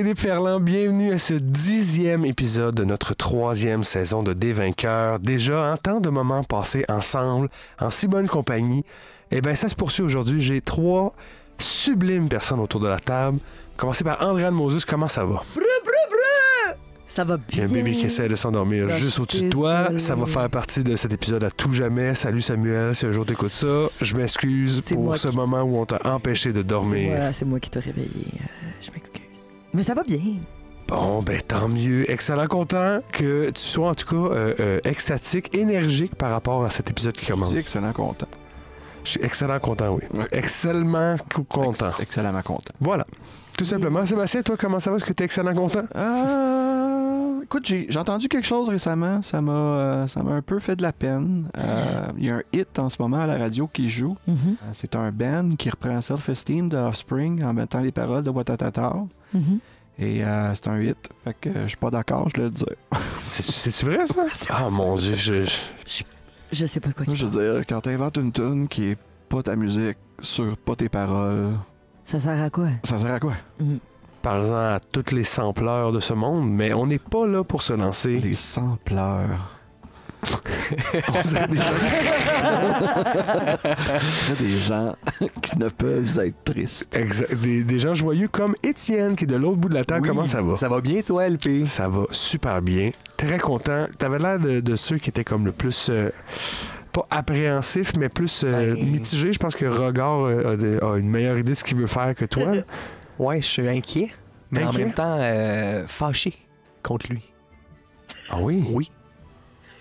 Philippe Ferland. Bienvenue à ce 10e épisode de notre 3e saison de Des Vainqueurs. Déjà, tant de moments passés ensemble, en si bonne compagnie. Eh bien, ça se poursuit aujourd'hui. J'ai 3 sublimes personnes autour de la table. Commencer par Andréane Moses. Comment ça va? Ça va bien. Il y a un bébé qui essaie de s'endormir juste au-dessus de toi. Ça va faire partie de cet épisode à tout jamais. Salut Samuel, si un jour t'écoutes ça, je m'excuse pour ce moment où on t'a empêché de dormir. C'est moi qui t'ai réveillé. Je m'excuse. Mais ça va bien. Bon, ben tant mieux. Excellent, content que tu sois en tout cas extatique, énergique par rapport à cet épisode qui commence. Je suis excellent content. Je suis excellent content, oui. Excellemment content. Excellemment content. Voilà. Tout simplement. Sébastien, toi, comment ça va? Est-ce que tu es excellent content? Écoute, j'ai entendu quelque chose récemment. Ça m'a un peu fait de la peine. Il y a un hit en ce moment à la radio qui joue. Mm-hmm. C'est un band qui reprend Self-Esteem de Offspring en mettant les paroles de Watatata. Mm-hmm. Et c'est un hit. Fait que je suis pas d'accord, je le dis. C'est-tu vrai, ça? Ah, mon Dieu, Je sais pas de quoi. Je veux dire, quand t'inventes une tune qui est pas ta musique, sur pas tes paroles, Ça sert à quoi? ça sert à quoi? Mm. Parle-en à tous les sampleurs de ce monde, mais on n'est pas là pour se lancer. Les sampleurs. On dirait des gens- Il y a des gens qui ne peuvent être tristes. Des gens joyeux comme Étienne qui est de l'autre bout de la table. Oui, Comment ça va? Ça va bien, toi, LP? Ça va super bien. Très content. T'avais l'air de ceux qui étaient comme le plus... pas appréhensif, mais plus mitigé. Je pense que Regard a une meilleure idée de ce qu'il veut faire que toi. Ouais, je suis inquiet, mais Inquiet? en même temps fâché contre lui. Ah oui? Oui.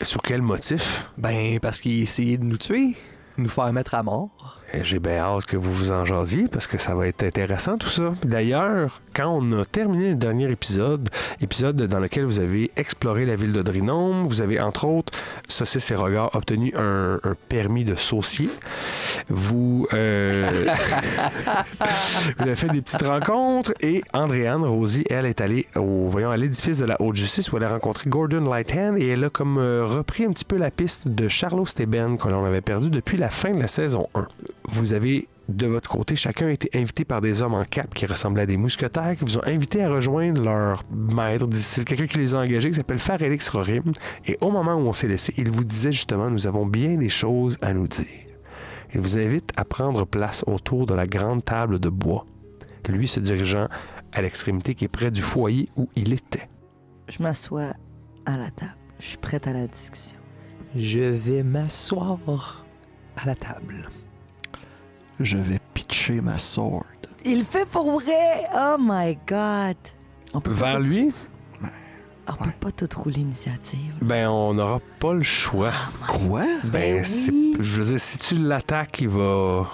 Sous quel motif? Ben, parce qu'il essayait de nous tuer, nous faire mettre à mort. J'ai bien hâte que vous vous en jasiez parce que ça va être intéressant tout ça. D'ailleurs, quand on a terminé le dernier épisode dans lequel vous avez exploré la ville de Drinôme, vous avez entre autres, Saucisse et Regard, obtenu un permis de saucier. Vous avez fait des petites rencontres et Andréane Rosie, elle, est allée à l'édifice de la Haute-Justice où elle a rencontré Gordon Lighthand et elle a comme repris un petit peu la piste de Charlot Steben que l'on avait perdu depuis la fin de la saison 1. Vous avez, de votre côté, chacun été invité par des hommes en cap qui ressemblaient à des mousquetaires qui vous ont invité à rejoindre leur maître, c'est quelqu'un qui les a engagés, qui s'appelle Farélix Rorim. Et au moment où on s'est laissé, il vous disait justement, nous avons bien des choses à nous dire. Il vous invite à prendre place autour de la grande table de bois, lui se dirigeant à l'extrémité qui est près du foyer où il était. Je m'assois à la table. Je suis prête à la discussion. Je vais m'asseoir à la table. Je vais pitcher ma sword. Il le fait pour vrai! Oh my God! On peut Vers pas tout- lui, On peut pas tout rouler l'initiative. ben on n'aura pas le choix. Quoi? Ben, oui. je veux dire, si tu l'attaques, il va...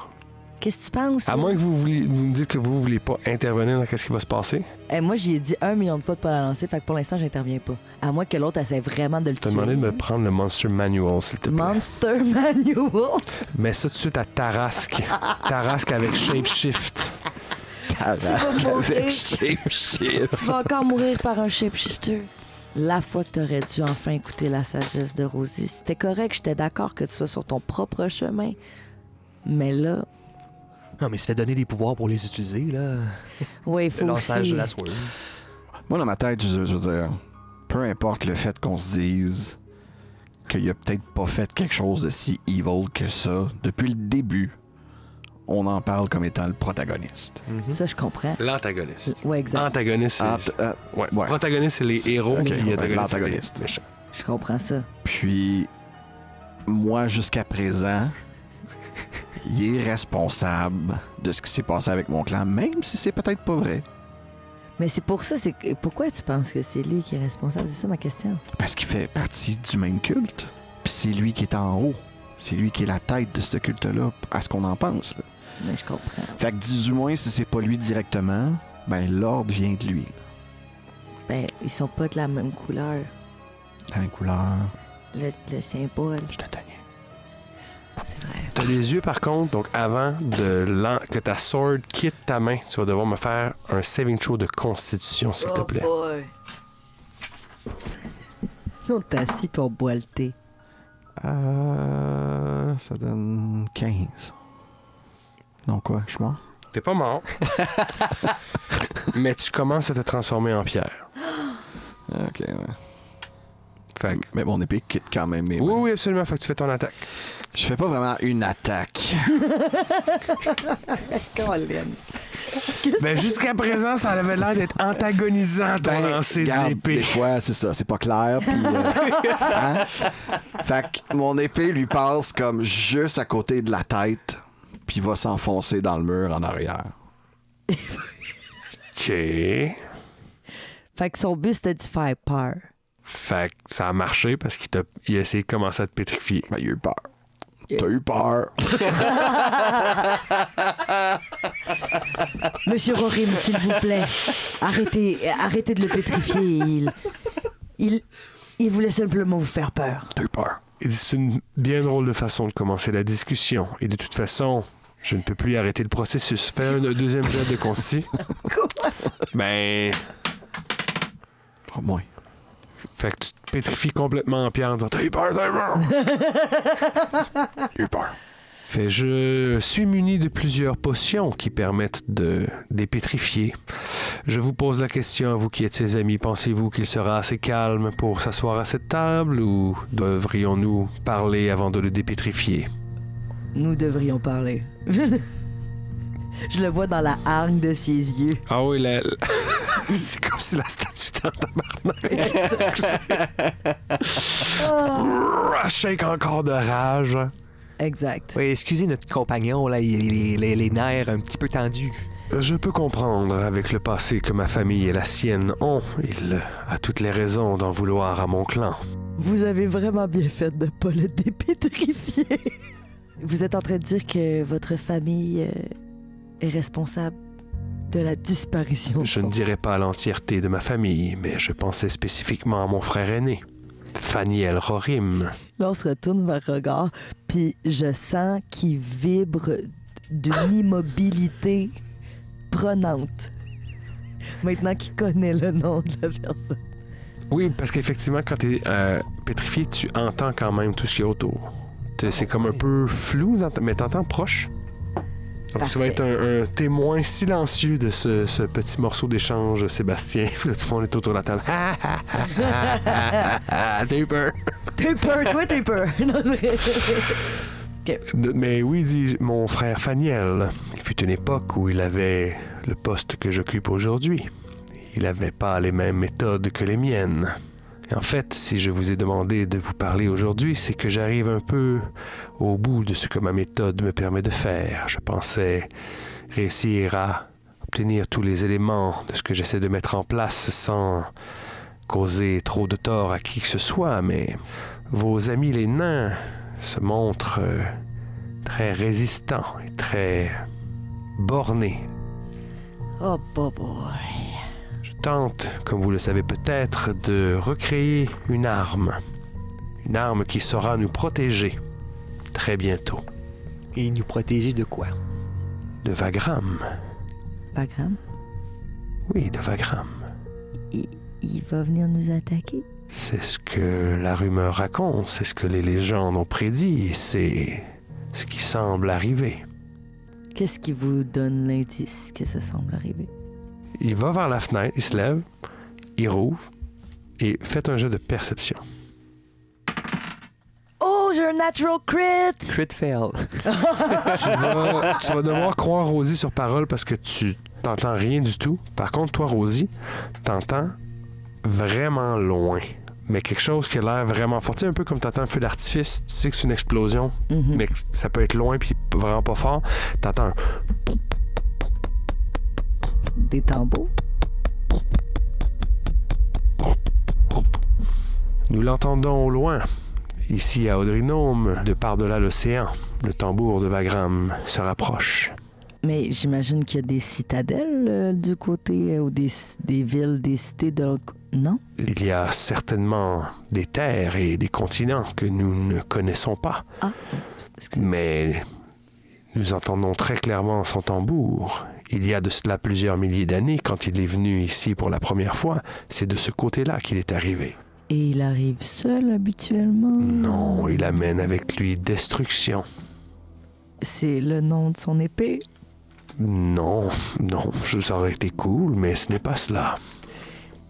Qu'est-ce que tu penses? À là? moins que vous me dites que vous voulez pas intervenir dans ce qui va se passer. Moi, j'ai dit 1 million de fois de pas la lancer, fait que pour l'instant, j'interviens pas. À moins que l'autre essaie vraiment de le Je t'ai tuer. demandé de me prendre le Monster Manual, s'il te plaît. Monster Manual! Mets ça tout de suite à Tarasque. Tarasque avec Shapeshift. Tarasque Tu vas mourir. avec shapeshift. Tu vas encore mourir par un shapeshifter. La fois que t'aurais dû enfin écouter la sagesse de Rosie, c'était correct, j'étais d'accord que tu sois sur ton propre chemin. Mais là, Non, mais il se fait donner des pouvoirs pour les utiliser, là. oui, il Le faut lançage aussi... de la sword. Moi, dans ma tête, je veux dire, peu importe le fait qu'on se dise qu'il a peut-être pas fait quelque chose de si evil que ça, depuis le début, on en parle comme étant le protagoniste. Ça, je comprends. L'antagoniste. Oui, exact. Antagoniste, c'est... Ouais. Protagoniste, c'est les héros. Ok, puis ouais, antagoniste, l'antagoniste. c'est les méchants. Je comprends ça. Puis, moi, jusqu'à présent, il est responsable de ce qui s'est passé avec mon clan, même si c'est peut-être pas vrai. Mais c'est pour ça, pourquoi tu penses que c'est lui qui est responsable? C'est ça ma question. Parce qu'il fait partie du même culte. Puis c'est lui qui est en haut. C'est lui qui est la tête de ce culte-là, à ce qu'on en pense. Là. Mais je comprends. Fait que du moins, si c'est pas lui directement, ben l'ordre vient de lui. Ben, ils sont pas de la même couleur. La même couleur. Le symbole, Je te tenais. c'est vrai. T'as les yeux, par contre, donc avant que ta sword quitte ta main, tu vas devoir me faire un saving throw de constitution, s'il te plaît. Boy. On t'assit puis on boit le thé. Ça donne 15. Non, quoi? Je suis mort? T'es pas mort. mais tu commences à te transformer en pierre. Ok, ouais. Fait que- Mais mon épée quitte quand même mes oui, mains. oui, absolument. Fait que tu fais ton attaque. Je fais pas vraiment une attaque. Colin. Ben, jusqu'à présent, ça avait l'air d'être antagonisant ton lancer de regarde, l'épée. Des fois, c'est ça, c'est pas clair. Puis, hein? Fait que mon épée lui passe comme juste à côté de la tête, puis va s'enfoncer dans le mur en arrière. OK. Fait que son but, c'était de faire peur. Fait que ça a marché parce qu'il a essayé de commencer à te pétrifier. Ben, il a eu peur. T'as eu peur. Monsieur Rorim, s'il vous plaît, arrêtez de le pétrifier. Il voulait simplement vous faire peur. T'as eu peur. Il dit, c'est une bien drôle de façon de commencer la discussion. Et de toute façon, je ne peux plus arrêter le processus. Fais un deuxième jet de consti. Ben, Pas moins. fait que tu te pétrifies complètement en pierre en disant, t'as eu peur, t'as eu peur. J'ai eu peur. Fait, je suis muni de plusieurs potions qui permettent de dépétrifier. Je vous pose la question à vous qui êtes ses amis. Pensez-vous qu'il sera assez calme pour s'asseoir à cette table ou devrions-nous parler avant de le dépétrifier? Nous devrions parler. Je le vois dans la hargne de ses yeux. Ah oui, c'est comme si la statue était en tabarnak. Elle shake encore de rage. Exact. Oui, excusez notre compagnon, là, il a les nerfs un petit peu tendus. Je peux comprendre, avec le passé que ma famille et la sienne ont, il a toutes les raisons d'en vouloir à mon clan. Vous avez vraiment bien fait de ne pas le dépétrifier. Vous êtes en train de dire que votre famille est responsable de la disparition. Je ne dirais pas l'entièreté de ma famille, mais je pensais spécifiquement à mon frère aîné, Faniel Rorim. Là, on se retourne vers Regard, puis je sens qu'il vibre d'une immobilité prenante. Maintenant qu'il connaît le nom de la personne. Oui, parce qu'effectivement, quand tu es pétrifié, tu entends quand même tout ce qu'il y a autour. C'est comme un peu flou, mais tu entends proche. Donc, tu vas être un témoin silencieux de ce petit morceau d'échange, Sébastien. Là, tout le monde est autour de la table. T'as eu peur. T'as eu peur, toi, t'as eu peur. Non, c'est vrai. Mais oui, dit mon frère Faniel, il fut une époque où il avait le poste que j'occupe aujourd'hui. Il n'avait pas les mêmes méthodes que les miennes. Et en fait, si je vous ai demandé de vous parler aujourd'hui, c'est que j'arrive un peu au bout de ce que ma méthode me permet de faire. Je pensais réussir à obtenir tous les éléments de ce que j'essaie de mettre en place sans causer trop de tort à qui que ce soit, mais vos amis les nains se montrent très résistants et très bornés. Oh, boy. Je tente, comme vous le savez peut-être, de recréer une arme qui saura nous protéger très bientôt. Et nous protéger de quoi? De Wagram. Wagram? Oui, de Wagram. Il va venir nous attaquer? C'est ce que la rumeur raconte, c'est ce que les légendes ont prédit, et c'est ce qui semble arriver. Qu'est-ce qui vous donne l'indice que ça semble arriver? Il va vers la fenêtre, il se lève, il rouvre, et faites un jeu de perception. Oh, j'ai un natural crit! Crit fail. Tu vas devoir croire Rosie sur parole parce que tu t'entends rien du tout. Par contre, toi, Rosie, t'entends vraiment loin. Mais quelque chose qui a l'air vraiment fort. Tu sais, un peu comme t'entends un feu d'artifice, tu sais que c'est une explosion, mais que ça peut être loin puis vraiment pas fort. T'entends un... Des tambours? Nous l'entendons au loin. Ici, à Audrinome, de par-delà l'océan, le tambour de Wagram se rapproche. Mais j'imagine qu'il y a des citadelles du côté, ou des villes, des cités de l'autre côté. Non? Il y a certainement des terres et des continents que nous ne connaissons pas. Ah, excusez. Mais nous entendons très clairement son tambour. Il y a de cela plusieurs milliers d'années, quand il est venu ici pour la première fois, c'est de ce côté-là qu'il est arrivé. Et il arrive seul habituellement? Non, il amène avec lui destruction. C'est le nom de son épée? Non, ça aurait été cool, mais ce n'est pas cela.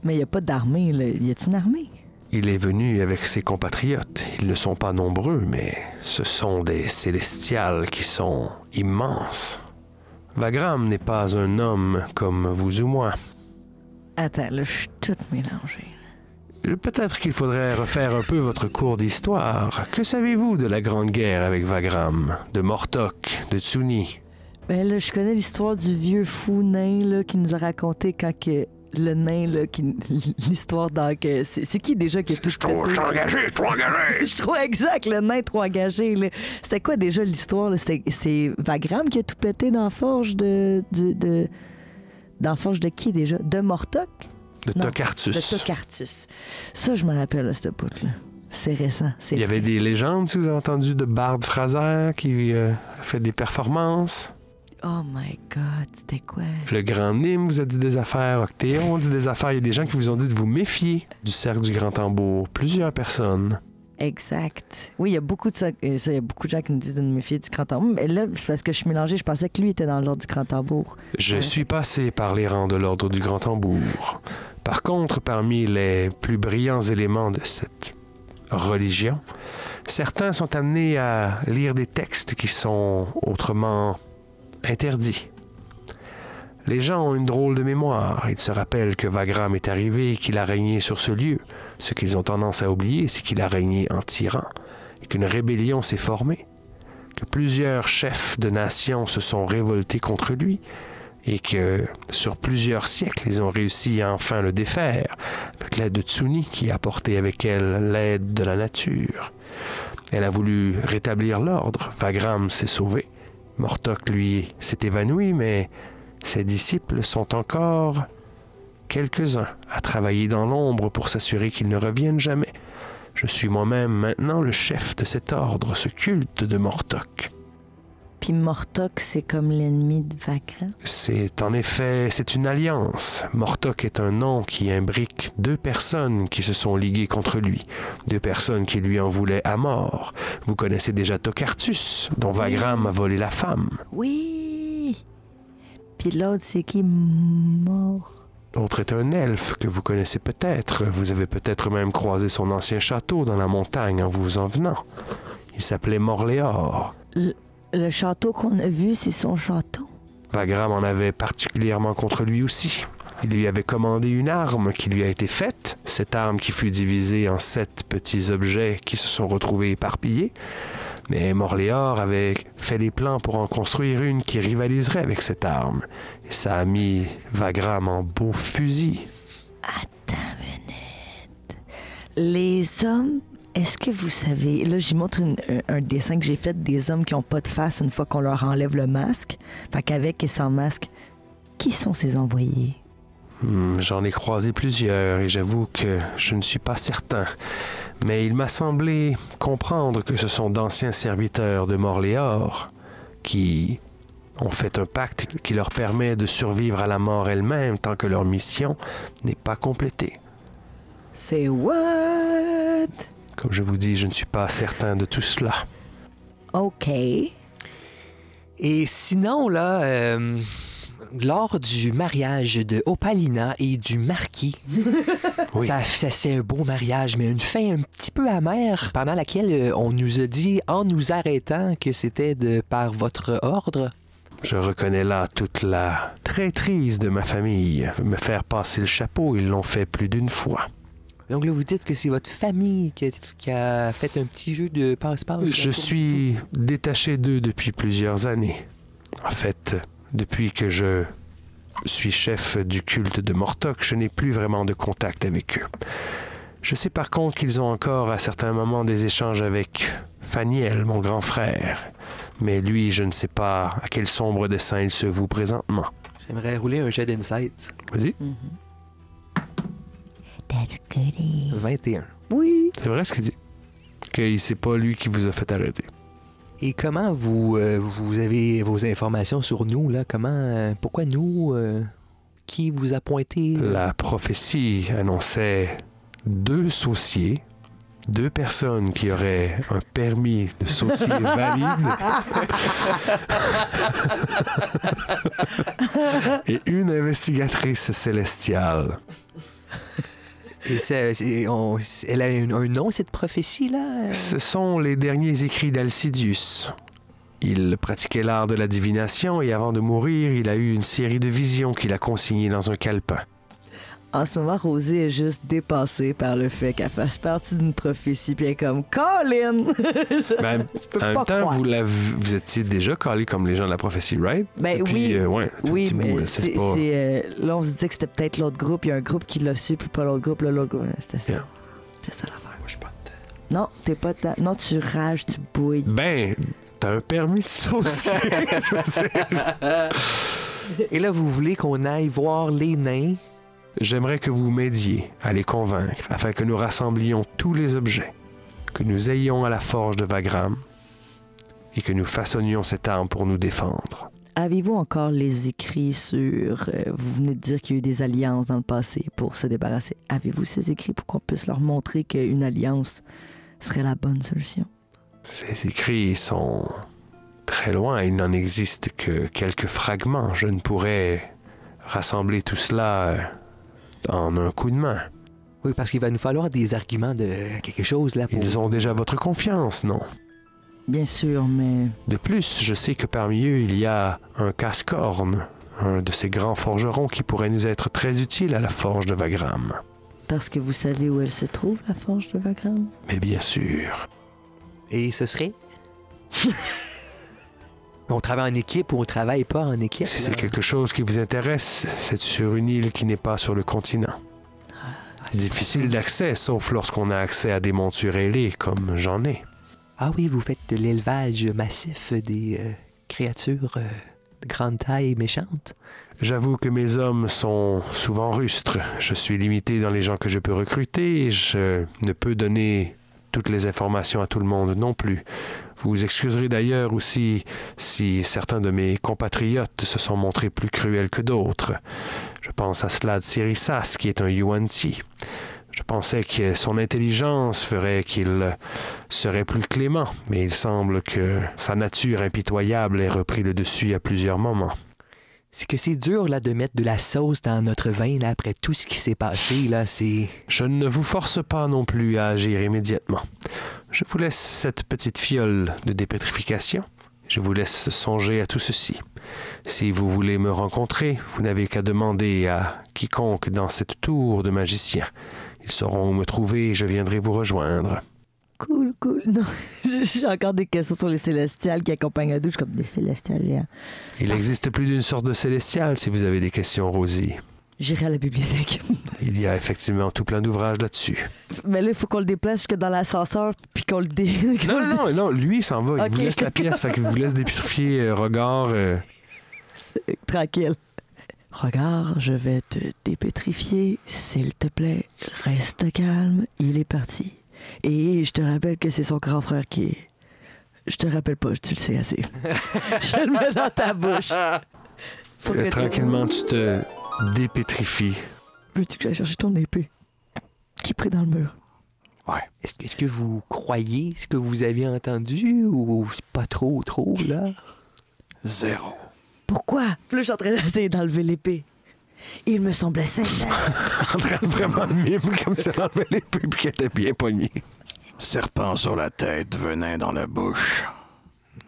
Mais il n'y a pas d'armée, là. Y a-t-il une armée? Il est venu avec ses compatriotes. Ils ne sont pas nombreux, mais ce sont des célestials qui sont immenses. Wagram n'est pas un homme comme vous ou moi. Attends, là, je suis toute mélangée. Peut-être qu'il faudrait refaire un peu votre cours d'histoire. Que savez-vous de la Grande Guerre avec Wagram, de Mortok, de Tsuni? Ben là, je connais l'histoire du vieux fou nain là, qui nous a raconté quand que le nain, là, l'histoire dans... C'est qui déjà qui a tout pété? Je suis engagé! Je suis trop exact, le nain trop engagé. Là. C'était quoi déjà l'histoire? Là? C'est Wagram qui a tout pété dans la forge de... Dans la forge de qui déjà? De Mortok? De Tokartus. De Tokartus. Ça, je me rappelle, là, cette bout-là. C'est récent. Il y avait des légendes, si vous avez entendu, de Bard Fraser qui fait des performances. Oh my God, c'était quoi? Le Grand Nîmes vous a dit des affaires. Octéon dit des affaires. Il y a des gens qui vous ont dit de vous méfier du cercle du Grand Tambour. Plusieurs personnes. Exact. Oui, il y a beaucoup de ça. Il y a beaucoup de gens qui nous disent de nous méfier du Grand Tambour. Mais là, c'est parce que je suis mélangée. Je pensais que lui était dans l'ordre du Grand Tambour. Je suis passé par les rangs de l'ordre du Grand Tambour. Par contre, parmi les plus brillants éléments de cette religion, certains sont amenés à lire des textes qui sont autrement interdits. Les gens ont une drôle de mémoire. Ils se rappellent que Wagram est arrivé et qu'il a régné sur ce lieu. Ce qu'ils ont tendance à oublier, c'est qu'il a régné en tyran et qu'une rébellion s'est formée, que plusieurs chefs de nations se sont révoltés contre lui et que, sur plusieurs siècles, ils ont réussi à enfin le défaire avec l'aide de Tsuni qui a apporté avec elle l'aide de la nature. Elle a voulu rétablir l'ordre. Wagram s'est sauvé. Mortok, lui, s'est évanoui, mais ses disciples sont encore quelques-uns à travailler dans l'ombre pour s'assurer qu'ils ne reviennent jamais. Je suis moi-même maintenant le chef de cet ordre, ce culte de Mortok. Puis Mortok, c'est comme l'ennemi de Wagram? C'est une alliance. Mortok est un nom qui imbrique deux personnes qui se sont liguées contre lui. Deux personnes qui lui en voulaient à mort. Vous connaissez déjà Tokartus, dont Wagram a volé la femme. Oui! Puis l'autre, c'est qui? Mort? L'autre est un elfe que vous connaissez peut-être. Vous avez peut-être même croisé son ancien château dans la montagne en vous en venant. Il s'appelait Morléor. Le château qu'on a vu, c'est son château? Wagram en avait particulièrement contre lui aussi. Il lui avait commandé une arme qui lui a été faite. Cette arme qui fut divisée en 7 petits objets qui se sont retrouvés éparpillés. Mais Morléor avait fait les plans pour en construire une qui rivaliserait avec cette arme. Et ça a mis Wagram en beau fusil. Attends une minute. Les hommes, est-ce que vous savez... Là, j'y montre un dessin que j'ai fait des hommes qui n'ont pas de face une fois qu'on leur enlève le masque. Fait qu'avec et sans masque, qui sont ces envoyés? J'en ai croisé plusieurs et j'avoue que je ne suis pas certain. Mais il m'a semblé comprendre que ce sont d'anciens serviteurs de Morléor qui ont fait un pacte qui leur permet de survivre à la mort elle-même tant que leur mission n'est pas complétée. C'est what? Comme je vous dis, je ne suis pas certain de tout cela. OK. Et sinon, là, lors du mariage de Opalina et du marquis, Oui. ça c'est un beau mariage, mais une fin un petit peu amère, pendant laquelle on nous a dit, en nous arrêtant, que c'était par votre ordre. Je reconnais là toute la traîtrise de ma famille. Me faire passer le chapeau, ils l'ont fait plus d'une fois. Donc là, vous dites que c'est votre famille qui a fait un petit jeu de passe-passe. Je suis détaché d'eux depuis plusieurs années. En fait, depuis que je suis chef du culte de Mortok, je n'ai plus vraiment de contact avec eux. Je sais par contre qu'ils ont encore à certains moments des échanges avec Faniel, mon grand frère. Mais lui, je ne sais pas à quel sombre dessein il se voue présentement. J'aimerais rouler un jet d'insight. Vas-y. That's goody. 21. Oui. C'est vrai ce qu'il dit. Que c'est pas lui qui vous a fait arrêter. Et comment vous avez vos informations sur nous, là? Comment, pourquoi nous? Qui vous a pointé? La prophétie annonçait 2 sauciers 2 personnes qui auraient un permis de sautier valide et une investigatrice célestiale. Et elle a un nom, cette prophétie-là? Ce sont les derniers écrits d'Alcidius. Il pratiquait l'art de la divination et avant de mourir, il a eu une série de visions qu'il a consignées dans un calepin. En ce moment, Rosie est juste dépassée par le fait qu'elle fasse partie d'une prophétie, puis elle est comme « Colin! » Ben, peux en pas même temps, croire. vous étiez déjà calé comme les gens de la prophétie, right? Ben Puis, oui, ouais, tout oui, petit mais bout, là, c'est pas... là, on se disait que c'était peut-être l'autre groupe. Il y a un groupe qui l'a su, puis pas l'autre groupe. Là, l'autre groupe. C'était ça. Yeah. C'est ça l'affaire. Moi, je suis pas dedans. Non, t'es pas dedans. Non, tu rages, tu bouilles. Ben, t'as un permis de saucier. Je veux dire. Et là, vous voulez qu'on aille voir les nains? J'aimerais que vous m'aidiez à les convaincre afin que nous rassemblions tous les objets, que nous ayons à la forge de Wagram et que nous façonnions cette arme pour nous défendre. Avez-vous encore les écrits sur... vous venez de dire qu'il y a eu des alliances dans le passé pour se débarrasser. Avez-vous ces écrits pour qu'on puisse leur montrer qu'une alliance serait la bonne solution? Ces écrits sont très loin. Il n'en existe que quelques fragments. Je ne pourrais rassembler tout cela en un coup de main. Oui, parce qu'il va nous falloir des arguments de quelque chose, là. Pour... Ils ont déjà votre confiance, non? Bien sûr, mais... De plus, je sais que parmi eux, il y a un casse-corne, un de ces grands forgerons qui pourrait nous être très utile à la forge de Wagram. Parce que vous savez où elle se trouve, la forge de Wagram? Mais bien sûr. Et ce serait? On travaille en équipe ou on travaille pas en équipe? Si là? c'est quelque chose qui vous intéresse, c'est sur une île qui n'est pas sur le continent. Difficile d'accès, sauf lorsqu'on a accès à des montures ailées, comme j'en ai. Ah oui, vous faites de l'élevage massif des créatures de grande taille méchantes? J'avoue que mes hommes sont souvent rustres. Je suis limité dans les gens que je peux recruter et je ne peux donner toutes les informations à tout le monde non plus. Vous excuserez d'ailleurs aussi si certains de mes compatriotes se sont montrés plus cruels que d'autres. Je pense à Slad Sirissas, qui est un Yuan-Ti. Je pensais que son intelligence ferait qu'il serait plus clément, mais il semble que sa nature impitoyable ait repris le dessus à plusieurs moments. C'est que c'est dur, là, de mettre de la sauce dans notre vin, là, après tout ce qui s'est passé, là, c'est... Je ne vous force pas non plus à agir immédiatement. Je vous laisse cette petite fiole de dépétrification. Je vous laisse songer à tout ceci. Si vous voulez me rencontrer, vous n'avez qu'à demander à quiconque dans cette tour de magicien. Ils sauront où me trouver et je viendrai vous rejoindre. Cool, cool. Non, j'ai encore des questions sur les célestiales qui accompagnent la douche comme des célestiales géants. Il existe plus d'une sorte de célestial si vous avez des questions, Rosie. J'irai à la bibliothèque. Il y a effectivement tout plein d'ouvrages là-dessus. Mais là, il faut qu'on le déplace jusque dans l'ascenseur puis qu'on le Non, lui, il s'en va. Il Ok. vous laisse la pièce, fait qu'il vous laisse dépétrifier regard. Tranquille. Regarde, je vais te dépétrifier. S'il te plaît, reste calme. Il est parti. Et je te rappelle que c'est son grand frère qui est... Je te rappelle pas, tu le sais assez. Je le mets dans ta bouche. Faut que tu- Tranquillement, tu te dépétrifies. Veux-tu que j'aille chercher ton épée? Qui est pris dans le mur? Ouais. Est-ce que vous croyez ce que vous avez entendu ou pas trop, là? 0. Pourquoi? Puis là, je suis en train d'essayer d'enlever l'épée. Il me semblait sain. En train de vraiment de mime, comme si elle enlevait l'épée puis qu'elle était bien pognée. Serpent sur la tête, venin dans la bouche.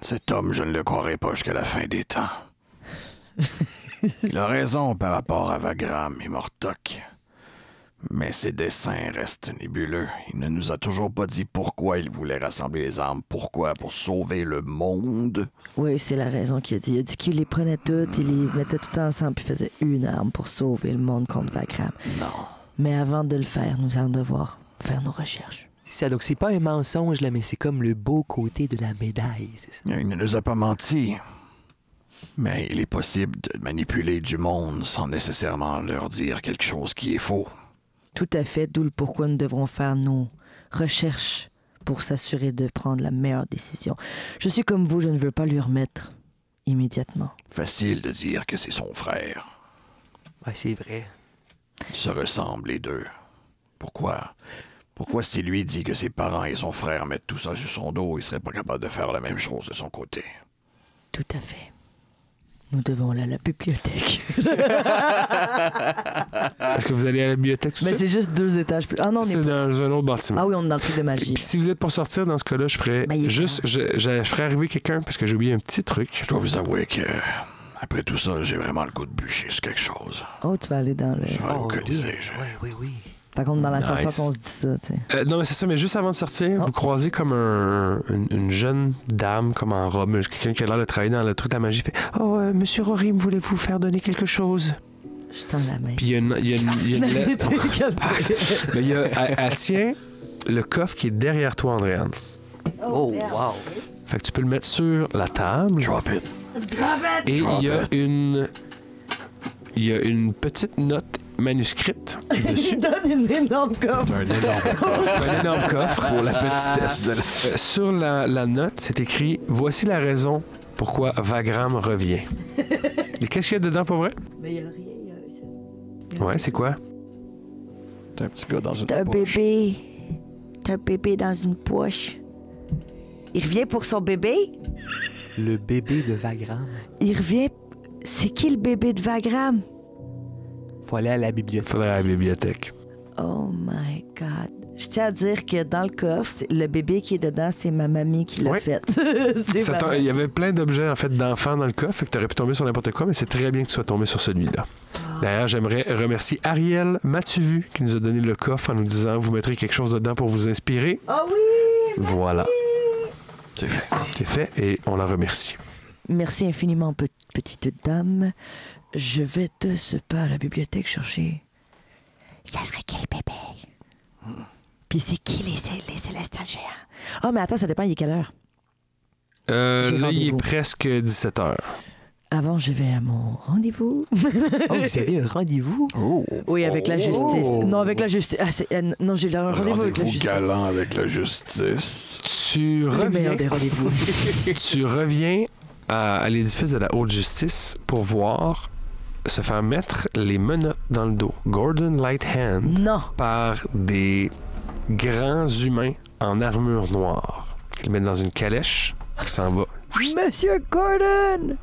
Cet homme, je ne le croirai pas jusqu'à la fin des temps. Il a raison par rapport à Wagram et Mortok. Mais ses dessins restent nébuleux. Il ne nous a toujours pas dit pourquoi il voulait rassembler les armes. Pourquoi? Pour sauver le monde? Oui, c'est la raison qu'il a dit. Il a dit qu'il les prenait toutes, il les mettait toutes ensemble puis faisait une arme pour sauver le monde contre Wagram. Non. Mais avant de le faire, nous allons devoir faire nos recherches. C'est ça, donc c'est pas un mensonge, là, mais c'est comme le beau côté de la médaille, c'est ça? Il ne nous a pas menti. Mais il est possible de manipuler du monde sans nécessairement leur dire quelque chose qui est faux. Tout à fait, d'où le pourquoi nous devrons faire nos recherches pour s'assurer de prendre la meilleure décision. Je suis comme vous, je ne veux pas lui remettre immédiatement. Facile de dire que c'est son frère. Ouais, c'est vrai. Ils se ressemblent les deux. Pourquoi Pourquoi si lui dit que ses parents et son frère mettent tout ça sur son dos, il serait pas capable de faire la même chose de son côté? Tout à fait. Nous devons aller à la bibliothèque. Est-ce que vous allez à la bibliothèque tout Mais de suite? c'est juste 2 étages plus. Ah non, on est C'est pas... dans un autre bâtiment. Ah oui, on est dans le truc de magie. Puis si vous êtes pour sortir, dans ce cas-là, je ferais Ben, il est juste... Je ferais arriver quelqu'un parce que j'ai oublié un petit truc. Je dois vous avouer que, après tout ça, j'ai vraiment le goût de bûcher sur quelque chose. Oh, tu vas aller dans le... Je vais aller au Oh, Colisée. Oui. Par contre, dans l'ascenseur Nice. qu'on se dit ça, tu sais. Non, mais c'est ça, mais juste avant de sortir, Oh. vous croisez comme une jeune dame, comme en robe, quelqu'un qui a l'air de travailler dans le truc de la magie, fait « Oh, Monsieur Rorim, voulez-vous faire donner quelque chose? Je tends la main. » Puis il y a une lettre. Mais elle tient le coffre qui est derrière toi, Andréane. Oh, wow. Fait que tu peux le mettre sur la table. Drop it. Et il y a une petite note manuscrite dessus. Donne une énorme coffre. C'est un énorme coffre. Un énorme coffre. Pour la petitesse de la... Sur la note, c'est écrit « Voici la raison pourquoi Vagram revient. » Et qu'est-ce qu'il y a dedans pour vrai? Mais il n'y a rien. Ouais, c'est quoi? T'es un petit gars dans une T'as un poche. bébé. T'as un bébé dans une poche. Il revient pour son bébé? Le bébé de Vagram. Il revient... C'est qui le bébé de Vagram? Faut aller à la bibliothèque. Faudrait à la bibliothèque. Oh my God. Je tiens à dire que dans le coffre, le bébé qui est dedans, c'est ma mamie qui l'a Oui. fait. C'est ma- Il y avait plein d'objets en fait d'enfants dans le coffre, fait que t'aurais pu tomber sur n'importe quoi, mais c'est très bien que tu sois tombé sur celui-là. D'ailleurs, j'aimerais remercier Ariel Matuvu qui nous a donné le coffre en nous disant vous mettrez quelque chose dedans pour vous inspirer. Ah oui! Voilà, C'est fait. c'est fait et on la remercie. Merci infiniment, petite dame. Je vais de ce pas à la bibliothèque chercher. Ça serait qui le bébé? Puis c'est qui les célestials géants? Ah, mais attends, ça dépend, il est quelle heure? J'ai Là, il est rendez-vous. presque 17h. Avant, je vais à mon rendez-vous. Oh, vous avez un rendez-vous? Oh. Oui, avec la justice. Non, avec la justice. Ah, non, j'ai un rendez-vous avec la Rendez-vous justice. galant avec la justice. Tu Le meilleur reviens, des rendez-vous. tu reviens à l'édifice de la haute justice pour voir se faire mettre les menottes dans le dos. Gordon Lighthand. Non. Par des grands humains en armure noire. Ils le mettent dans une calèche qui s'en va. Monsieur Gordon!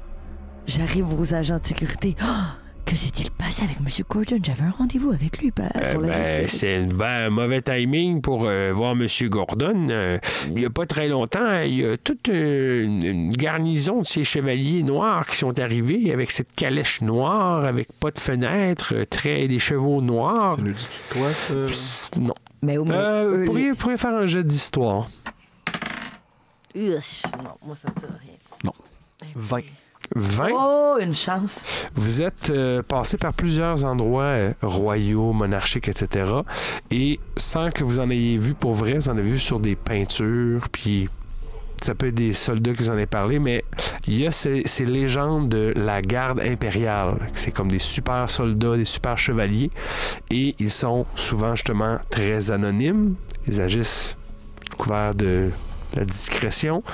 J'arrive aux agents de sécurité. Ah! Que s'est-il passé avec Monsieur Gordon? J'avais un rendez-vous avec lui pour la justice. C'est un mauvais timing pour voir M. Gordon. Il n'y a pas très longtemps, il y a toute une garnison de ces chevaliers noirs qui sont arrivés avec cette calèche noire, avec pas de fenêtre, des chevaux noirs. Ça nous dit quoi, ça? Non. Mais au moins. Vous pourriez faire un jeu d'histoire. Non, moi ça ne dit rien. Non. 20. 20. Oh, une chance. Vous êtes passé par plusieurs endroits royaux, monarchiques, etc. Et sans que vous en ayez vu pour vrai, vous en avez vu sur des peintures, puis ça peut être des soldats qui vous en avez parlé, mais il y a ces légendes de la garde impériale. C'est comme des super soldats, des super chevaliers, et ils sont souvent justement très anonymes. Ils agissent couverts de la discrétion.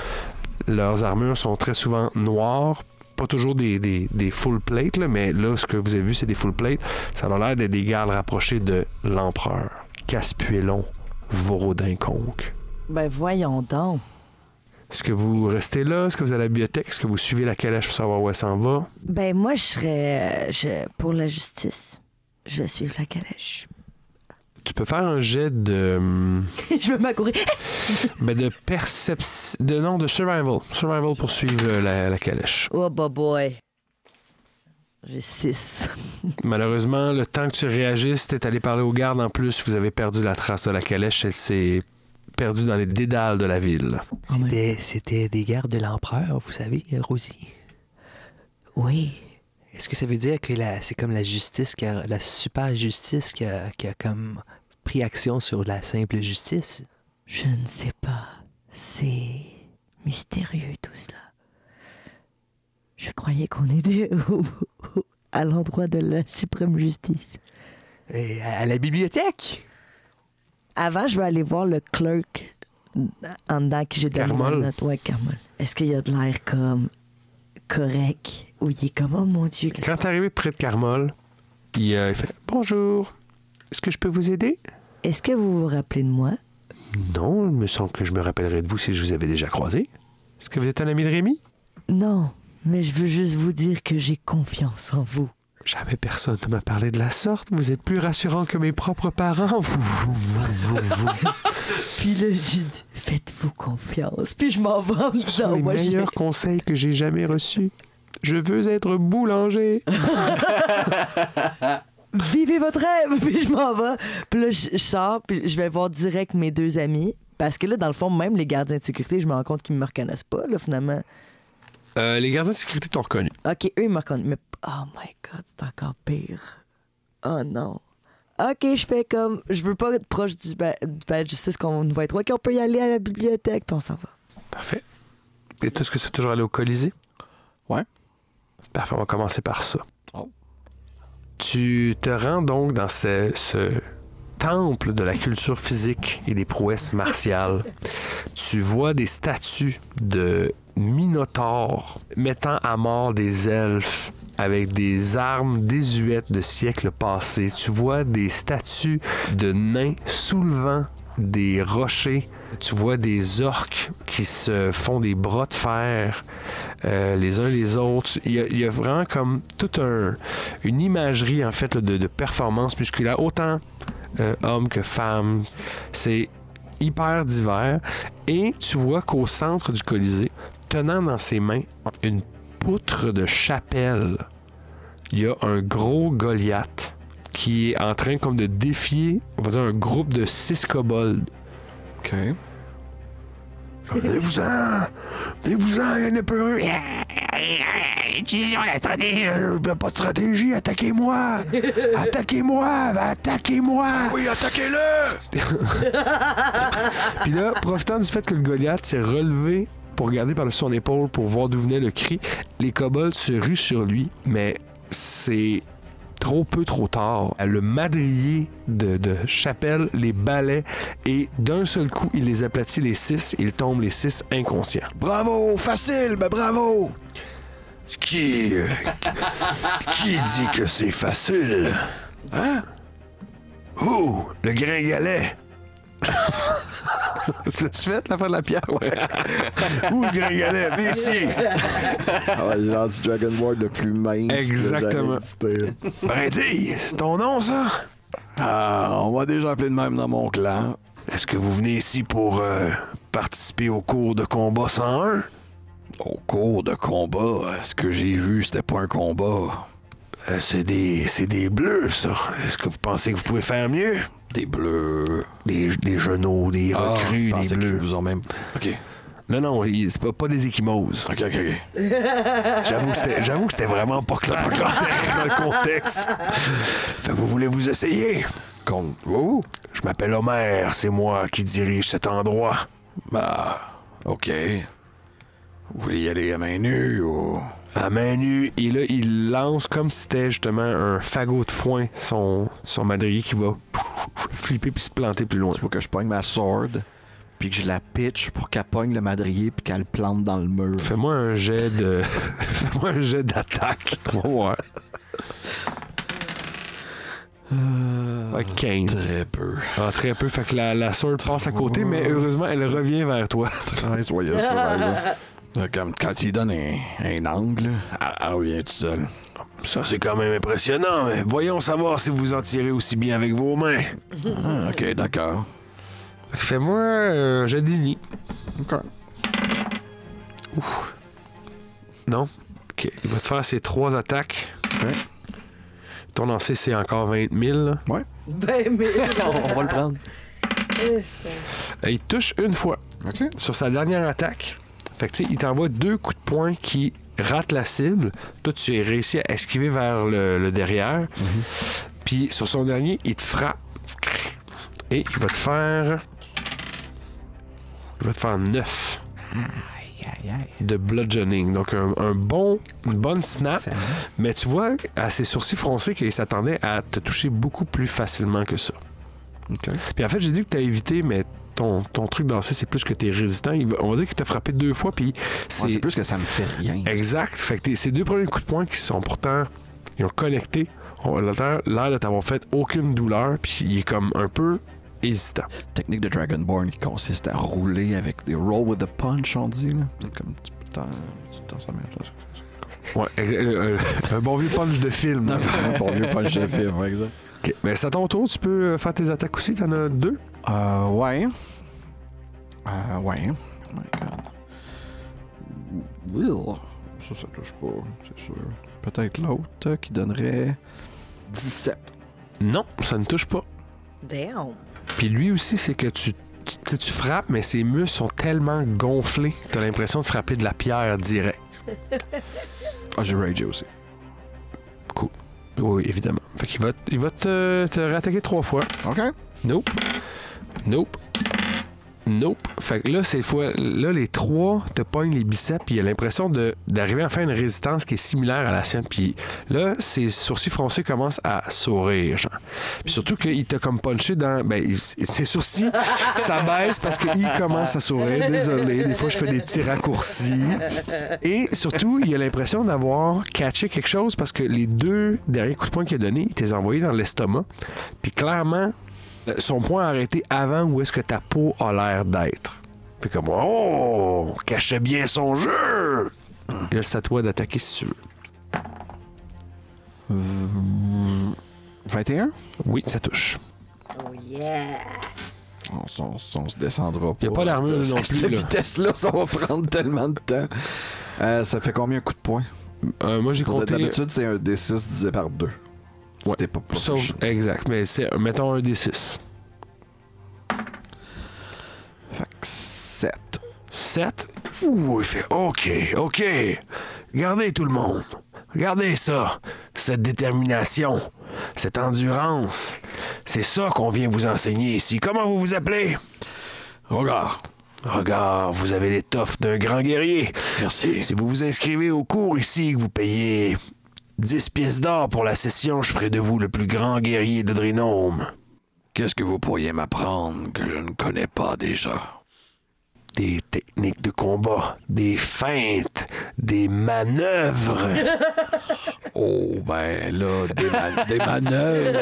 Leurs armures sont très souvent noires, pas toujours des full plate, là, mais là, ce que vous avez vu, c'est des full plate. Ça a l'air d'être des gardes rapprochés de l'empereur. Caspuélon, Vorodinconque. Ben voyons donc. Est-ce que vous restez là? Est-ce que vous allez à la bibliothèque? Est-ce que vous suivez la calèche pour savoir où elle s'en va? Ben moi, je serais pour la justice. Je vais suivre la calèche. Tu peux faire un jet de... Je veux m'accourir. de perception... de survival. Survival pour suivre la calèche. Oh, boy. J'ai 6. Malheureusement, le temps que tu réagisses, t'es allé parler aux gardes en plus, vous avez perdu la trace de la calèche. Elle s'est perdue dans les dédales de la ville. C'était des gardes de l'empereur, vous savez, Rosie. Oui. Est-ce que ça veut dire que c'est comme la justice, la super justice qui a comme pris action sur la simple justice? Je ne sais pas. C'est mystérieux tout cela. Je croyais qu'on était à l'endroit de la suprême justice. Et à la bibliothèque? Avant, je vais aller voir le clerk en dedans qui j'ai donné Carmol. la note. Ouais, Carmol. Est-ce qu'il y a de l'air comme correct ou il est comme, oh mon Dieu. Quand t'es arrivé près de Carmol, il fait « Bonjour, est-ce que je peux vous aider? » Est-ce que vous vous rappelez de moi? Non, il me semble que je me rappellerai de vous si je vous avais déjà croisé. Est-ce que vous êtes un ami de Rémi? Non, mais je veux juste vous dire que j'ai confiance en vous. Jamais personne ne m'a parlé de la sorte. Vous êtes plus rassurant que mes propres parents. Puis là, j'ai dit, faites-vous confiance. Puis je m'en vais en me Ce sont disant, les moi, meilleurs conseils que j'ai jamais reçus. Je veux être boulanger. Vivez votre rêve! Puis je m'en vais. Puis là, je sors, puis je vais voir direct mes 2 amis. Parce que là, dans le fond, même les gardiens de sécurité, je me rends compte qu'ils me reconnaissent pas, là, finalement. Les gardiens de sécurité t'ont reconnu. OK, eux, ils me reconnaissent. Mais, oh my God, c'est encore pire. Oh non. OK, je fais comme... Je veux pas être proche du palais de justice qu'on va être. OK, on peut y aller à la bibliothèque, puis on s'en va. Parfait. Et toi, est-ce que c'est toujours allé au Colisée? Ouais. Parfait, on va commencer par ça. Oh. Tu te rends donc dans ce temple de la culture physique et des prouesses martiales. Tu vois des statues de minotaures mettant à mort des elfes avec des armes désuètes de siècles passés. Tu vois des statues de nains soulevant des rochers. Tu vois des orques qui se font des bras de fer les uns les autres. Il y a vraiment comme toute une imagerie en fait là, de performance musculaire, autant hommes que femmes. C'est hyper divers. Et tu vois qu'au centre du Colisée, tenant dans ses mains une poutre de chapelle, il y a un gros Goliath qui est en train comme de défier, on va dire, un groupe de 6 kobolds. OK. Venez-vous-en! Venez-vous-en, il y en a peu. Utilisons la stratégie. Pas de stratégie, attaquez-moi! Attaquez-moi! Attaquez-moi! Oui, attaquez-le! Puis là, profitant du fait que le Goliath s'est relevé pour regarder par-dessus son épaule pour voir d'où venait le cri, les kobolds se ruent sur lui, mais c'est trop tard. Le madrier de chapelle les balaie et d'un seul coup, il les aplatit les 6. Ils tombent les 6 inconscients. Bravo! Facile, ben bravo! Qui dit que c'est facile? Hein? Oh, le gringalet! L'as-tu fait, la fin de la pierre? Ouais. Où le gringalet? Viens ici! Ah ouais, genre du Dragon Ball le plus mince. Exactement. Brindille, c'est ton nom, ça? Ah, on m'a déjà appelé de même dans mon clan. Est-ce que vous venez ici pour participer au cours de combat 101? Au cours de combat, ce que j'ai vu, c'était pas un combat. C'est des bleus, ça. Est-ce que vous pensez que vous pouvez faire mieux? Des bleus. Des genoux, des recrues, des bleus. Vous ont même... OK. Non, c'est pas des échymoses. OK. J'avoue que c'était vraiment pas clair dans le contexte. Fait que vous voulez vous essayer? Oh. Je m'appelle Homer, c'est moi qui dirige cet endroit. Bah, OK. Vous voulez y aller à main nue ou... À main nue, et là, il lance comme si c'était justement un fagot de foin, son madrier qui va flipper puis se planter plus loin. Il faut que je pogne ma sword, puis que je la pitch pour qu'elle pogne le madrier puis qu'elle plante dans le mur. Fais-moi un jet de... Fais-moi un jet d'attaque. On va voir. Ouais, 15. Très peu. Ah, très peu. Fait que la sword passe à côté, mais heureusement, elle revient vers toi. Ouais, soyez ça, là. Comme quand il donne un angle, elle revient tout seul. Ça, c'est quand même impressionnant, mais voyons savoir si vous en tirez aussi bien avec vos mains. Ah, OK, d'accord. Fais-moi un jet d'ini. OK. Ouf. Non? OK. Il va te faire ses 3 attaques. OK. Ton lancer, c'est encore 20 000. Là. Ouais. Ben, mais... On va le prendre. Il touche une fois. OK. Sur sa dernière attaque. Fait que, tu sais, il t'envoie 2 coups de poing qui ratent la cible. Toi, tu as réussi à esquiver vers le derrière. Puis, sur son dernier, il te frappe. Et il va te faire... Il va te faire 9 de bludgeoning. Donc, une bonne snap. Mais tu vois, à ses sourcils froncés, qu'il s'attendait à te toucher beaucoup plus facilement que ça. OK. Puis en fait, j'ai dit que tu as évité, mais ton truc d'ancien, c'est plus que tu es résistant. On va dire qu'il t'a frappé 2 fois, puis C'est plus que ça me fait rien. Exact. Fait que ces 2 premiers coups de poing qui sont pourtant... Ils ont connecté. On a l'air de t'avoir fait aucune douleur, puis il est comme un peu hésitant. Technique de Dragonborn qui consiste à rouler avec des roll with a punch, on dit. Là. C'est comme tu t'en ça même ça. Ouais, un bon vieux punch de film. Un bon vieux punch de film, ouais, exact. OK. Mais c'est à ton tour, tu peux faire tes attaques aussi. T'en as 2. Ouais. Ouais. Oh my god. Will. Ça touche pas, c'est sûr. Peut-être l'autre qui donnerait 17. Non, ça ne touche pas. Damn. Puis lui aussi, c'est que tu frappes, mais ses muscles sont tellement gonflés que tu as l'impression de frapper de la pierre direct. Ah, j'ai ragé aussi. Cool. Oui, évidemment. Fait qu'il va te réattaquer 3 fois. OK. Nope. Nope. Nope. Fait que là, là, les 3 te pognent les biceps, puis il a l'impression d'arriver à faire une résistance qui est similaire à la sienne. Puis là, ses sourcils froncés commencent à sourire, genre. Puis surtout qu'il t'a comme punché dans... Ben, ses sourcils, ça baisse parce qu'il commence à sourire. Désolé, des fois, je fais des petits raccourcis. Et surtout, il a l'impression d'avoir catché quelque chose parce que les 2 derniers coups de poing qu'il a donnés, il t'es envoyé dans l'estomac. Puis clairement... son poing a arrêté avant où est-ce que ta peau a l'air d'être. Fait comme, oh, cachait bien son jeu. Et là, c'est à toi d'attaquer si tu veux. 21? Oui, ça touche. Oh yeah! On se descendra pas. Il n'y a pas d'armure non À plus. cette Là. vitesse-là, ça va prendre tellement de temps. Ça fait combien de coups de poing? Moi, j'ai compté... D'habitude, c'est un D6 divisé par 2. Ouais. C'était pas Sauf, exact, mais c'est, mettons un D6. Fait que 7. 7. Ouh, il fait OK. Regardez tout le monde. Regardez ça. Cette détermination. Cette endurance. C'est ça qu'on vient vous enseigner ici. Comment vous vous appelez? Regard, vous avez l'étoffe d'un grand guerrier. Merci. Si vous vous inscrivez au cours ici, que vous payez 10 pièces d'or pour la session, je ferai de vous le plus grand guerrier de Drinome. Qu'est-ce que vous pourriez m'apprendre que je ne connais pas déjà? Des techniques de combat, des feintes, des manœuvres. Oh, ben là, des manœuvres.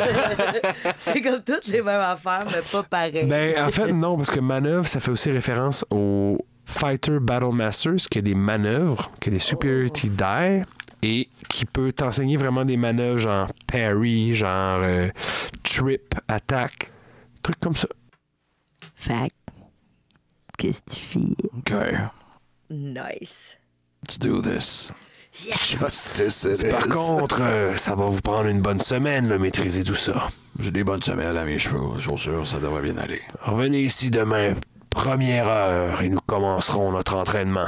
C'est comme toutes les mêmes affaires, mais pas pareil. Ben, en fait, non, parce que manœuvre, ça fait aussi référence au Fighter Battle Masters, qui a des manœuvres, qui a des superiority die, et qui peut t'enseigner vraiment des manœuvres genre parry, genre trip, attaque, trucs comme ça. Fait qu'est-ce que tu fais? OK. Nice. Let's do this. Yes! Justice it Par is. contre, ça va vous prendre une bonne semaine, là, maîtriser tout ça. J'ai des bonnes semelles à mes chaussures, ça devrait bien aller. Revenez ici demain, première heure, et nous commencerons notre entraînement.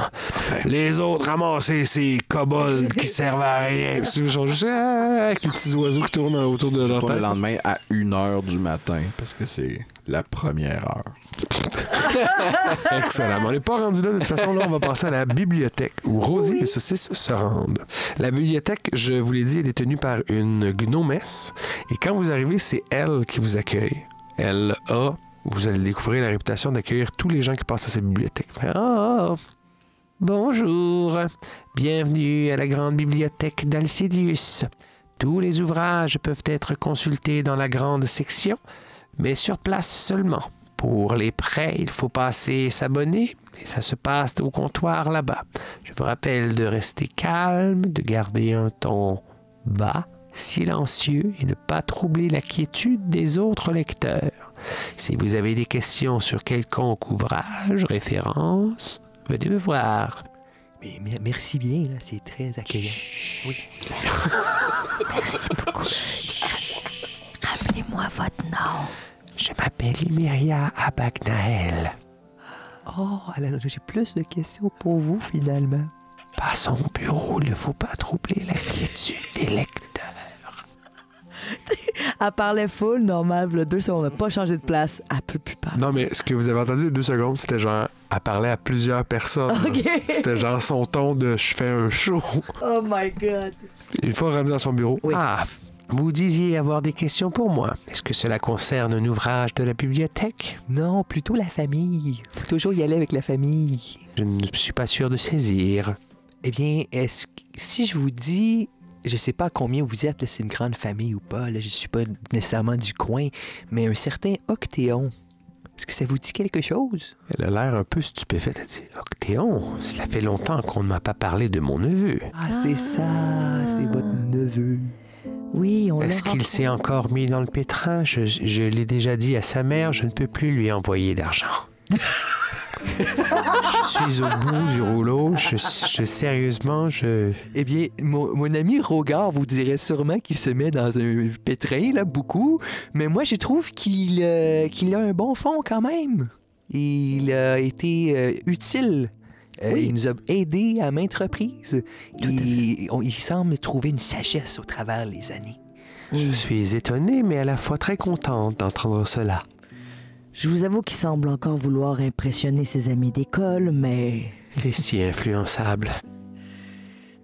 Les autres, ramassez ces kobolds qui servent à rien. Puis ils sont juste avec les petits oiseaux qui tournent autour de leur Pas le tête. lendemain à 1h du matin, parce que c'est la première heure. Excellent. Mais on n'est pas rendu là. De toute façon, là, on va passer à la bibliothèque où Rosie et Saucisse se rendent. La bibliothèque, je vous l'ai dit, elle est tenue par une gnomesse. Et quand vous arrivez, c'est elle qui vous accueille. Elle a, vous allez découvrir, la réputation d'accueillir tous les gens qui passent à cette bibliothèque. Oh, bonjour. Bienvenue à la grande bibliothèque d'Alcidius. Tous les ouvrages peuvent être consultés dans la grande section, mais sur place seulement. Pour les prêts, il faut passer s'abonner et ça se passe au comptoir là-bas. Je vous rappelle de rester calme, de garder un ton bas, silencieux et ne pas troubler la quiétude des autres lecteurs. Si vous avez des questions sur quelconque ouvrage, référence, venez me voir. Mais merci bien, là, c'est très accueillant. Oui. Merci beaucoup. Rappelez-moi votre nom. Je m'appelle Imiria Abagnael. Oh, alors j'ai plus de questions pour vous, finalement. Passons au bureau, il ne faut pas troubler la quiétude des lecteurs. Elle parlait full, normal, le 2 secondes, on n'a pas changé de place. Elle peut plus parler. Non, mais ce que vous avez entendu 2 secondes, c'était genre, elle parlait à plusieurs personnes. OK. C'était genre son ton de « je fais un show ». Oh my God. Une fois rendu dans son bureau, Oui. Ah, vous disiez avoir des questions pour moi. Est-ce que cela concerne un ouvrage de la bibliothèque? Non, plutôt la famille. Faut toujours y aller avec la famille. Je ne suis pas sûr de saisir. Eh bien, est-ce que si je vous dis, je sais pas combien vous êtes, là, c'est une grande famille ou pas, là, je suis pas nécessairement du coin, mais un certain Octéon Est-ce que ça vous dit quelque chose? Elle a l'air un peu stupéfaite. Elle dit « Octéon, cela fait longtemps qu'on ne m'a pas parlé de mon neveu. Ah, c'est ça, c'est votre neveu. Oui, on l'a Est-ce qu'il s'est encore mis dans le pétrin? Je l'ai déjà dit à sa mère, je ne peux plus lui envoyer d'argent. Je suis au bout du rouleau. Sérieusement, Eh bien, mon ami Rogard vous dirait sûrement qu'il se met dans un pétrin, là, beaucoup. Mais moi, je trouve qu'il a un bon fond quand même. Il a été utile. Oui. Il nous a aidés à maintes reprises. Il semble trouver une sagesse au travers les années. Je suis étonné, mais à la fois très contente d'entendre cela. Je vous avoue qu'il semble encore vouloir impressionner ses amis d'école, mais Il est si influençable.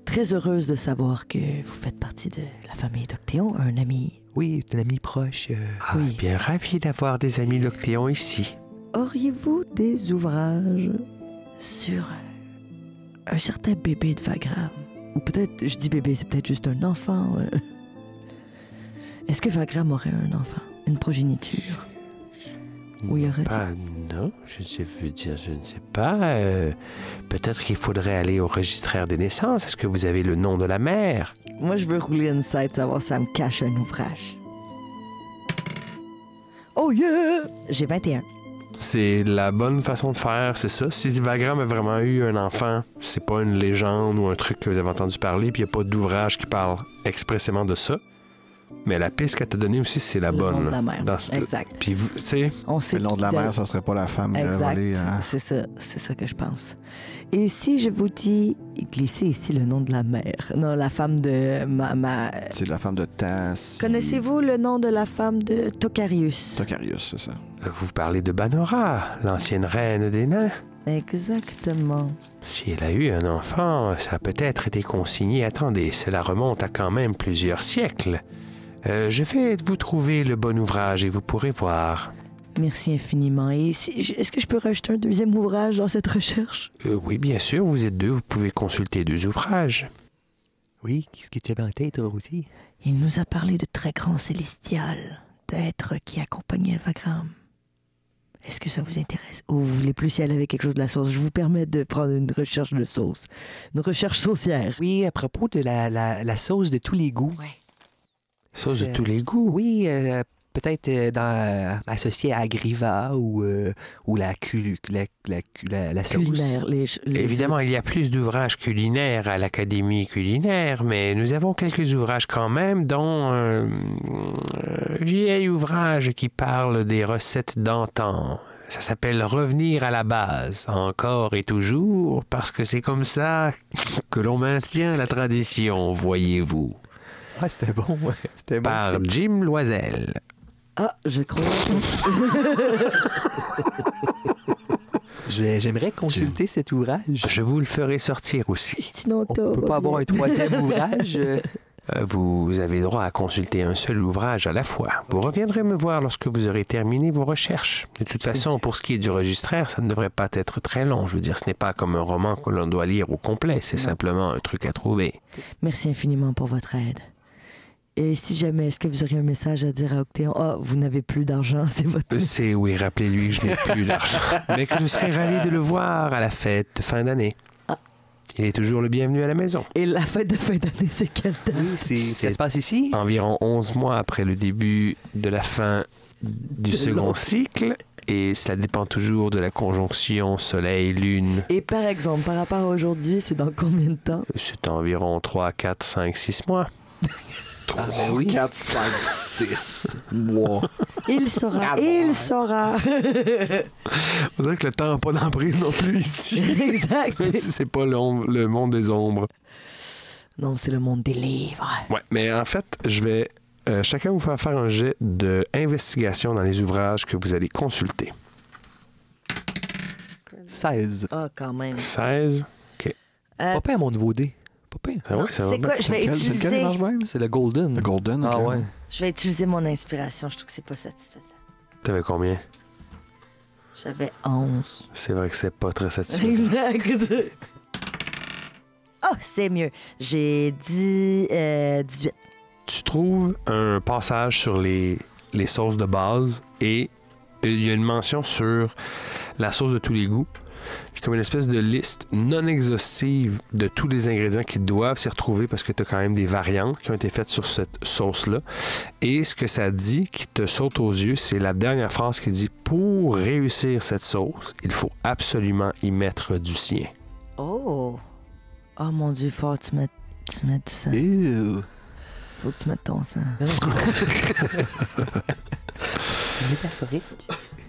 très heureuse de savoir que vous faites partie de la famille d'Octéon, un ami. Oui, un ami proche. Ah, Oui. bien ravi d'avoir des amis d'Octéon ici. Auriez-vous des ouvrages sur un certain bébé de Vagram? Ou peut-être, je dis bébé, c'est peut-être juste un enfant. Est-ce que Vagram aurait un enfant? Une progéniture? Où y aurait-il? Pas, non, je ne sais pas. Peut-être qu'il faudrait aller au registraire des naissances. Est-ce que vous avez le nom de la mère? Moi, je veux rouler une site, savoir si ça me cache un ouvrage. Oh yeah! J'ai 21. C'est la bonne façon de faire, c'est ça. Si Vagram a vraiment eu un enfant, c'est pas une légende ou un truc que vous avez entendu parler, puis il n'y a pas d'ouvrage qui parle expressément de ça. Mais la piste qu'elle t'a donnée aussi, c'est la Le bonne. nom de là. la mère. Dans ce- Exact. Puis, vous, c'est... On sait Le nom de la qui mère, ça serait pas la femme qui a Exact. volé. Hein? C'est ça que je pense. Et si je vous dis, glissez ici le nom de la mère. Non, la femme de ma... C'est la femme de Tassi. Connaissez-vous le nom de la femme de Tocarius? Tocarius, c'est ça. Vous parlez de Banora, l'ancienne reine des nains. Exactement. Si elle a eu un enfant, ça a peut-être été consigné. Attendez, cela remonte à quand même plusieurs siècles. Je vais vous trouver le bon ouvrage et vous pourrez voir. Merci infiniment. Et est-ce que je peux rajouter un deuxième ouvrage dans cette recherche? Oui, bien sûr, vous êtes deux, vous pouvez consulter deux ouvrages. Oui, qu'est-ce que tu avais en tête, aussi? Il nous a parlé de très grands célestials, d'êtres qui accompagnaient Vagram. Est-ce que ça vous intéresse? Ou vous voulez plus y aller avec quelque chose de la sauce? Je vous permets de prendre une recherche de sauce. Une recherche saucière. Oui, à propos de la sauce de tous les goûts. Sauce de tous les goûts. Oui, peut-être associée à Agriva ou la sauce. Culinaire. Évidemment, il y a plus d'ouvrages culinaires à l'Académie culinaire, mais nous avons quelques ouvrages quand même, dont un vieil ouvrage qui parle des recettes d'antan. Ça s'appelle « Revenir à la base », encore et toujours, parce que c'est comme ça que l'on maintient la tradition, voyez-vous. Ah, c'était bon, ouais. C'était bon. Par Jim Loisel. Ah, je crois. J'aimerais consulter cet ouvrage. Je vous le ferai sortir aussi. Sinon, On peut pas avoir un troisième ouvrage. Vous avez droit à consulter un seul ouvrage à la fois. Vous reviendrez me voir lorsque vous aurez terminé vos recherches. De toute façon, pour ce qui est du registraire, ça ne devrait pas être très long. Je veux dire, ce n'est pas comme un roman que l'on doit lire au complet. C'est simplement un truc à trouver. Merci infiniment pour votre aide. Et si jamais, est-ce que vous auriez un message à dire à Octéon? Ah, vous n'avez plus d'argent, c'est votre... C'est, oui, rappelez-lui que je n'ai plus d'argent. Mais que je serais ravi de le voir à la fête de fin d'année. Ah. Il est toujours le bienvenu à la maison. Et la fête de fin d'année, c'est quelle date? Oui, ça se passe ici? Environ 11 mois après le début de la fin du second cycle. Et cela dépend toujours de la conjonction Soleil-Lune. Et par exemple, par rapport à aujourd'hui, c'est dans combien de temps? C'est environ 3, 4, 5, 6 mois. Ah, ben oui. 4, 5, 6 mois. Il saura, il saura. On dirait que le temps n'a pas d'emprise non plus ici. Exact. Même si c'est pas le monde des ombres. Non, c'est le monde des livres. Ouais, mais en fait, je vais chacun vous faire un jet d'investigation dans les ouvrages que vous allez consulter. 16. Ah, quand même. 16. Pas pire, mon nouveau dé. Pas pire. Ah ouais, ça va C'est bien. quoi? Je vais C'est lequel utiliser... qui marche bien? C'est le Golden. Le Golden, Ah ok. ouais. Je vais utiliser mon inspiration. Je trouve que c'est pas satisfaisant. T'avais combien? J'avais 11. C'est vrai que c'est pas très satisfaisant. Exact. Oh, c'est mieux. J'ai dit 18. Tu trouves un passage sur les sauces de base et il y a une mention sur la sauce de tous les goûts. Comme une espèce de liste non exhaustive de tous les ingrédients qui doivent s'y retrouver parce que tu as quand même des variantes qui ont été faites sur cette sauce-là. Et ce que ça dit, qui te saute aux yeux, c'est la dernière phrase qui dit « Pour réussir cette sauce, il faut absolument y mettre du sien. » Oh! Oh mon Dieu, fort, tu mets du sang. Ew. Faut que tu mettes ton sang. C'est métaphorique.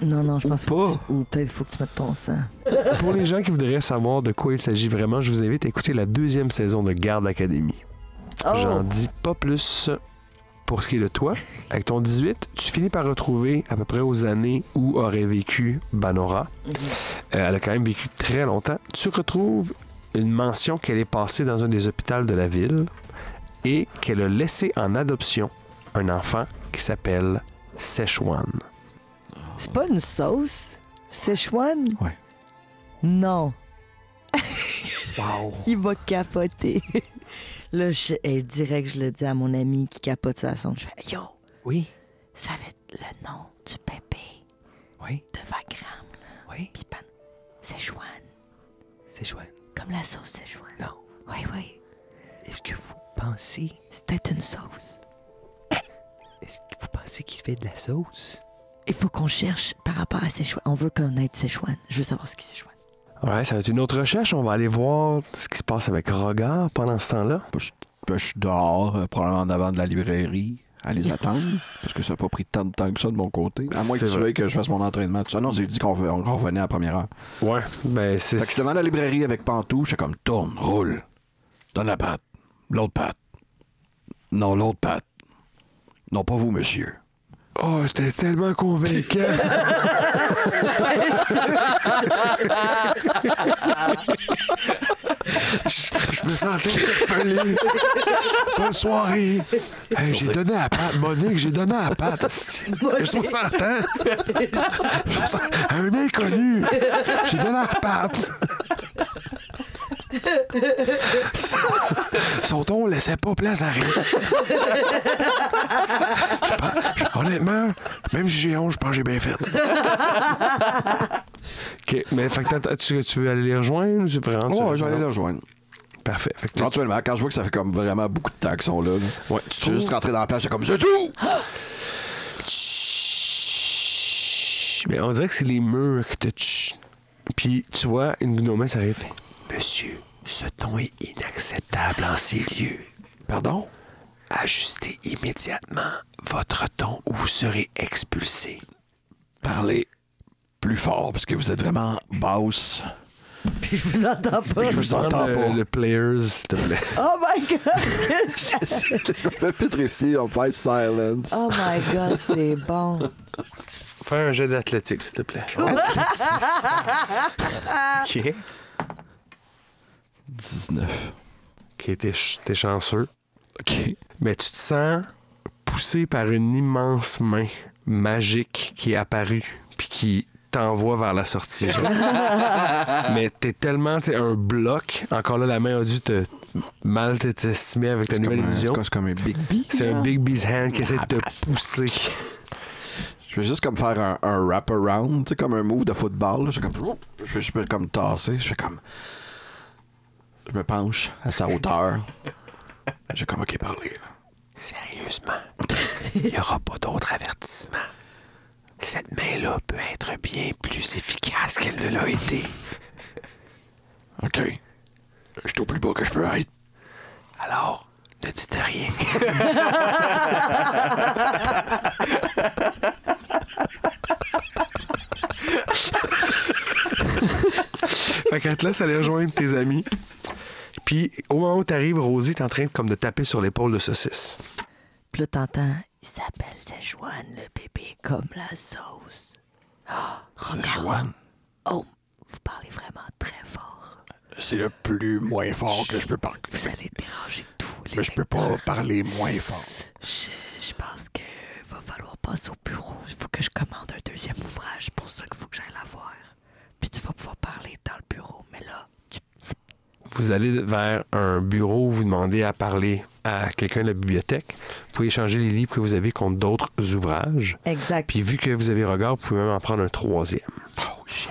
Non, je pense pas. ou peut-être il faut que tu mettes ton sang. Pour les gens qui voudraient savoir de quoi il s'agit vraiment, je vous invite à écouter la 2e saison de Garde Academy. Oh! J'en dis pas plus pour ce qui est de toi. Avec ton 18, tu finis par retrouver à peu près aux années où aurait vécu Banora. Elle a quand même vécu très longtemps. Tu retrouves une mention qu'elle est passée dans un des hôpitaux de la ville et qu'elle a laissé en adoption un enfant qui s'appelle Szechuan. C'est pas une sauce? Szechuan? Ouais. Non. Wow. Il va capoter. Là, je dirais que je le dis à mon ami qui capote sa sonde. Je fais « Yo, Oui. ça va être le nom du bébé Oui. de Vagram. Oui. Puis Szechuan. C'est chouette. Comme la sauce Szechuan. Non. Oui. Est-ce que vous pensez... C'était une sauce. Est-ce que vous pensez qu'il fait de la sauce? Il faut qu'on cherche par rapport à Szechuan. On veut connaître Szechuan. Je veux savoir ce qui est Szechuan. Ouais, ça va être une autre recherche. On va aller voir ce qui se passe avec Rogar pendant ce temps-là. Je suis dehors, probablement en avant de la librairie, à les attendre, parce que ça n'a pas pris tant de temps que ça de mon côté. À moins que C'est tu vrai. veuilles que je fasse mon entraînement. Tout ça, non, j'ai dit qu'on revenait à la première heure. Ouais, ben c'est... Fait que je suis devant la librairie avec Pantou, je suis comme tourne, roule, donne la patte, l'autre patte. Non, l'autre patte. Non, pas vous, monsieur. Oh, j'étais tellement convaincant. je me sentais interpellé. Bonne soirée. Hey, j'ai donné à Pat. Monique, j'ai donné à Pat. J'ai 60 ans. À un inconnu. J'ai donné à Pat. Son ton laissait pas place à rien. Honnêtement, même si j'ai honte, je pense que j'ai bien fait. OK, mais fait que tu veux aller les rejoindre ou tu veux vraiment... Ouais, je vais aller les rejoindre. Parfait. Fait que Éventuellement, quand je vois que ça fait comme vraiment beaucoup de temps qu'ils sont là. Ouais, tu Je suis juste trouves... rentré dans la place, j'étais comme c'est tout! Chut, mais on dirait que c'est les murs qui te... Puis tu vois, une gnomesse arrive. Fait, Monsieur, ce ton est inacceptable en ces lieux. Pardon? Ajustez immédiatement votre ton ou vous serez expulsé. Parlez plus fort, parce que vous êtes vraiment basse. Puis je vous entends pas. Je vous entends pas. Le players, s'il te plaît. Oh my God! Je me fais pétrifier, on passe silence. Oh my God, c'est bon. Fais un jet d'athlétique, s'il te plaît. OK. 19. OK, t'es chanceux. OK. Mais tu te sens poussé par une immense main magique qui est apparue puis qui t'envoie vers la sortie. genre. Mais t'es tellement un bloc. Encore là, la main a dû te mal t'estimer avec ta nouvelle illusion. C'est comme un Big B. C'est un Big Bee's Hand qui essaie de te pousser. Je vais juste comme faire un wrap-around, tu sais, comme un move de football. Là. Je peux comme tasser. Je fais comme... Je me penche à sa hauteur. J'ai comme, OK, parler. Sérieusement, il n'y aura pas d'autre avertissement. Cette main-là peut être bien plus efficace qu'elle ne l'a été. OK. Je suis au plus bas que je peux être. Alors, ne dites rien. Fait qu'elle te laisse aller rejoindre tes amis. Puis, au moment où t'arrives, Rosie est en train de taper sur l'épaule de Saucisse. Puis là, t'entends, il s'appelle Szechuan, le bébé, comme la sauce. C'est Joanne. Oh, vous parlez vraiment très fort. C'est le plus moins fort que je peux parler. Vous allez déranger tous les Mais je peux pas lecteurs. parler moins fort. Je pense que va falloir passer au bureau. Il faut que je commande un deuxième ouvrage. C'est pour ça qu'il faut que j'aille la voir. Puis tu vas pouvoir parler dans le bureau. Mais là, vous allez vers un bureau où vous demandez à parler à quelqu'un de la bibliothèque. Vous pouvez échanger les livres que vous avez contre d'autres ouvrages. Exact. Puis vu que vous avez regard, vous pouvez même en prendre un troisième. Oh, shit.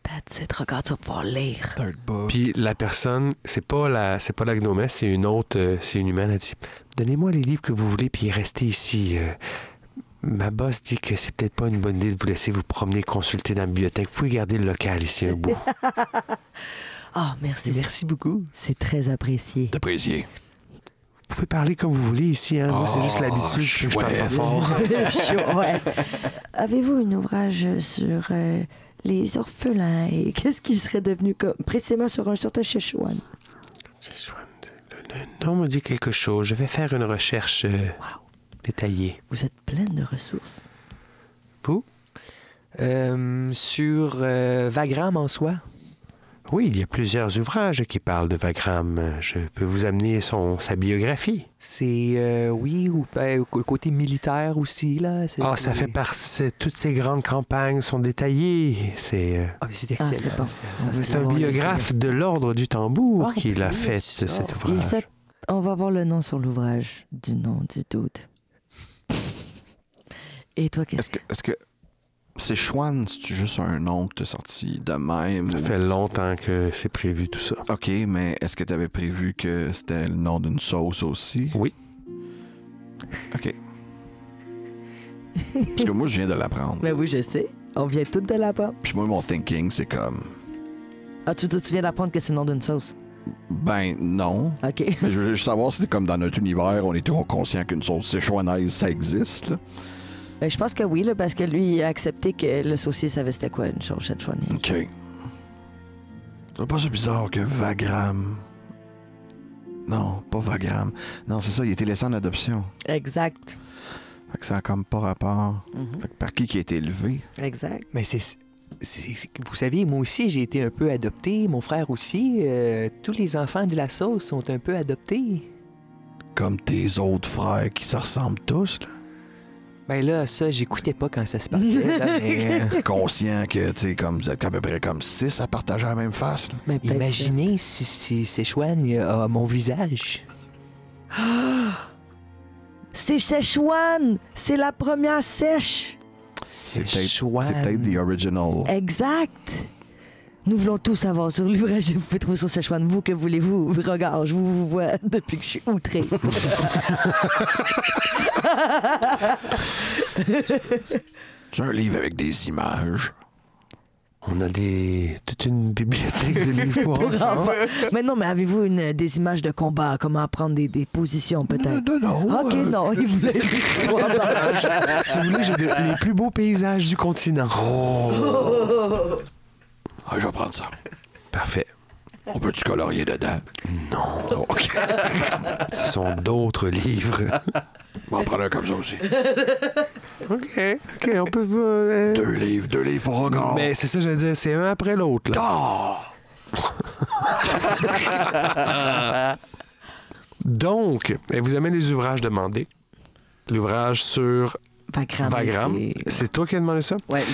That's it. Regarde, tu vas pouvoir lire. Third book. Puis la personne, c'est pas la gnomesse, c'est une autre, c'est une humaine. Elle dit « Donnez-moi les livres que vous voulez, puis restez ici. Ma boss dit que c'est peut-être pas une bonne idée de vous laisser vous promener, consulter dans la bibliothèque. Vous pouvez garder le local ici un bout. » Ah, merci. Merci beaucoup. C'est très apprécié. D'apprécier. Vous pouvez parler comme vous voulez ici, hein. Moi, c'est juste l'habitude, je parle pas chouette. fort. Chaud, ouais. Avez-vous un ouvrage sur les orphelins et qu'est-ce qu'ils seraient devenus comme précisément sur un certain Szechuan? Le nom me dit quelque chose. Je vais faire une recherche détaillée. Vous êtes pleine de ressources. Vous? Sur Wagram en soi. Oui, il y a plusieurs ouvrages qui parlent de Wagram. Je peux vous amener sa biographie. C'est, oui, ou le côté militaire aussi, là. Ça fait partie. Toutes ces grandes campagnes sont détaillées. C'est Ah, mais c'est excellent. c'est bon. c'est un biographe de l'Ordre du Tambour Ah, qui l'a plus fait, ça. cet Il ouvrage. sait- On va voir le nom sur l'ouvrage du nom du dude. Et toi, qu'est-ce Est-ce que c'est Schwann, c'est juste un nom que t'as sorti de même? Ça fait longtemps que c'est prévu tout ça. OK, mais est-ce que tu avais prévu que c'était le nom d'une sauce aussi? Oui. OK. Parce que moi, je viens de l'apprendre. Ben oui, je sais. On vient toutes de là-bas. Puis moi, mon thinking, c'est comme... Ah, tu viens d'apprendre que c'est le nom d'une sauce. Ben, non. OK. Mais je veux juste savoir si c'est comme dans notre univers, on est trop conscient qu'une sauce séchouanaise, ça existe, là. Ben, je pense que oui, là, parce que lui, il a accepté que le saucier savait c'était quoi une sauce Szechuanaise. OK. C'est pas ça bizarre que Wagram... Non, pas Wagram. Non, c'est ça, il a été laissé en adoption. Exact. Fait que ça a comme pas rapport. Mhm. Fait que par qui a été élevé? Exact. Mais vous savez, moi aussi, j'ai été un peu adopté. Mon frère aussi. Tous les enfants de la sauce sont un peu adoptés. Comme tes autres frères qui se ressemblent tous, là. Ben là, ça, j'écoutais pas quand ça se passait. Là, mais, Conscient que, tu sais, comme vous êtes à peu près comme 6 à partager la même face, là. Mais peut-être imaginez si Szechuan a mon visage. c'est Szechuan! C'est la première sèche! C'est Szechuan. peut-être the original. Exact! Nous voulons tout savoir sur l'ouvrage. Vous pouvez trouver sur Szechuan. Vous, que voulez-vous? Regarde, je vous vois depuis que je suis outrée. C'est un livre avec des images. On a toute une bibliothèque de livres pour enfants. Mais non, mais avez-vous des images de combat? Comment prendre des positions, peut-être? Non. OK, non, il voulait... Si vous voulez, j'ai les plus beaux paysages du continent. Ah, je vais prendre ça. Parfait. On peut-tu colorier dedans? Non. OK. Ce sont d'autres livres. On va en prendre un comme ça aussi. OK, on peut... 2 livres pour regard. Mais c'est ça, je veux dire, c'est un après l'autre, là. Ah! Donc, elle vous amène les ouvrages demandés. L'ouvrage sur Wagram. C'est toi qui as demandé ça? Ouais,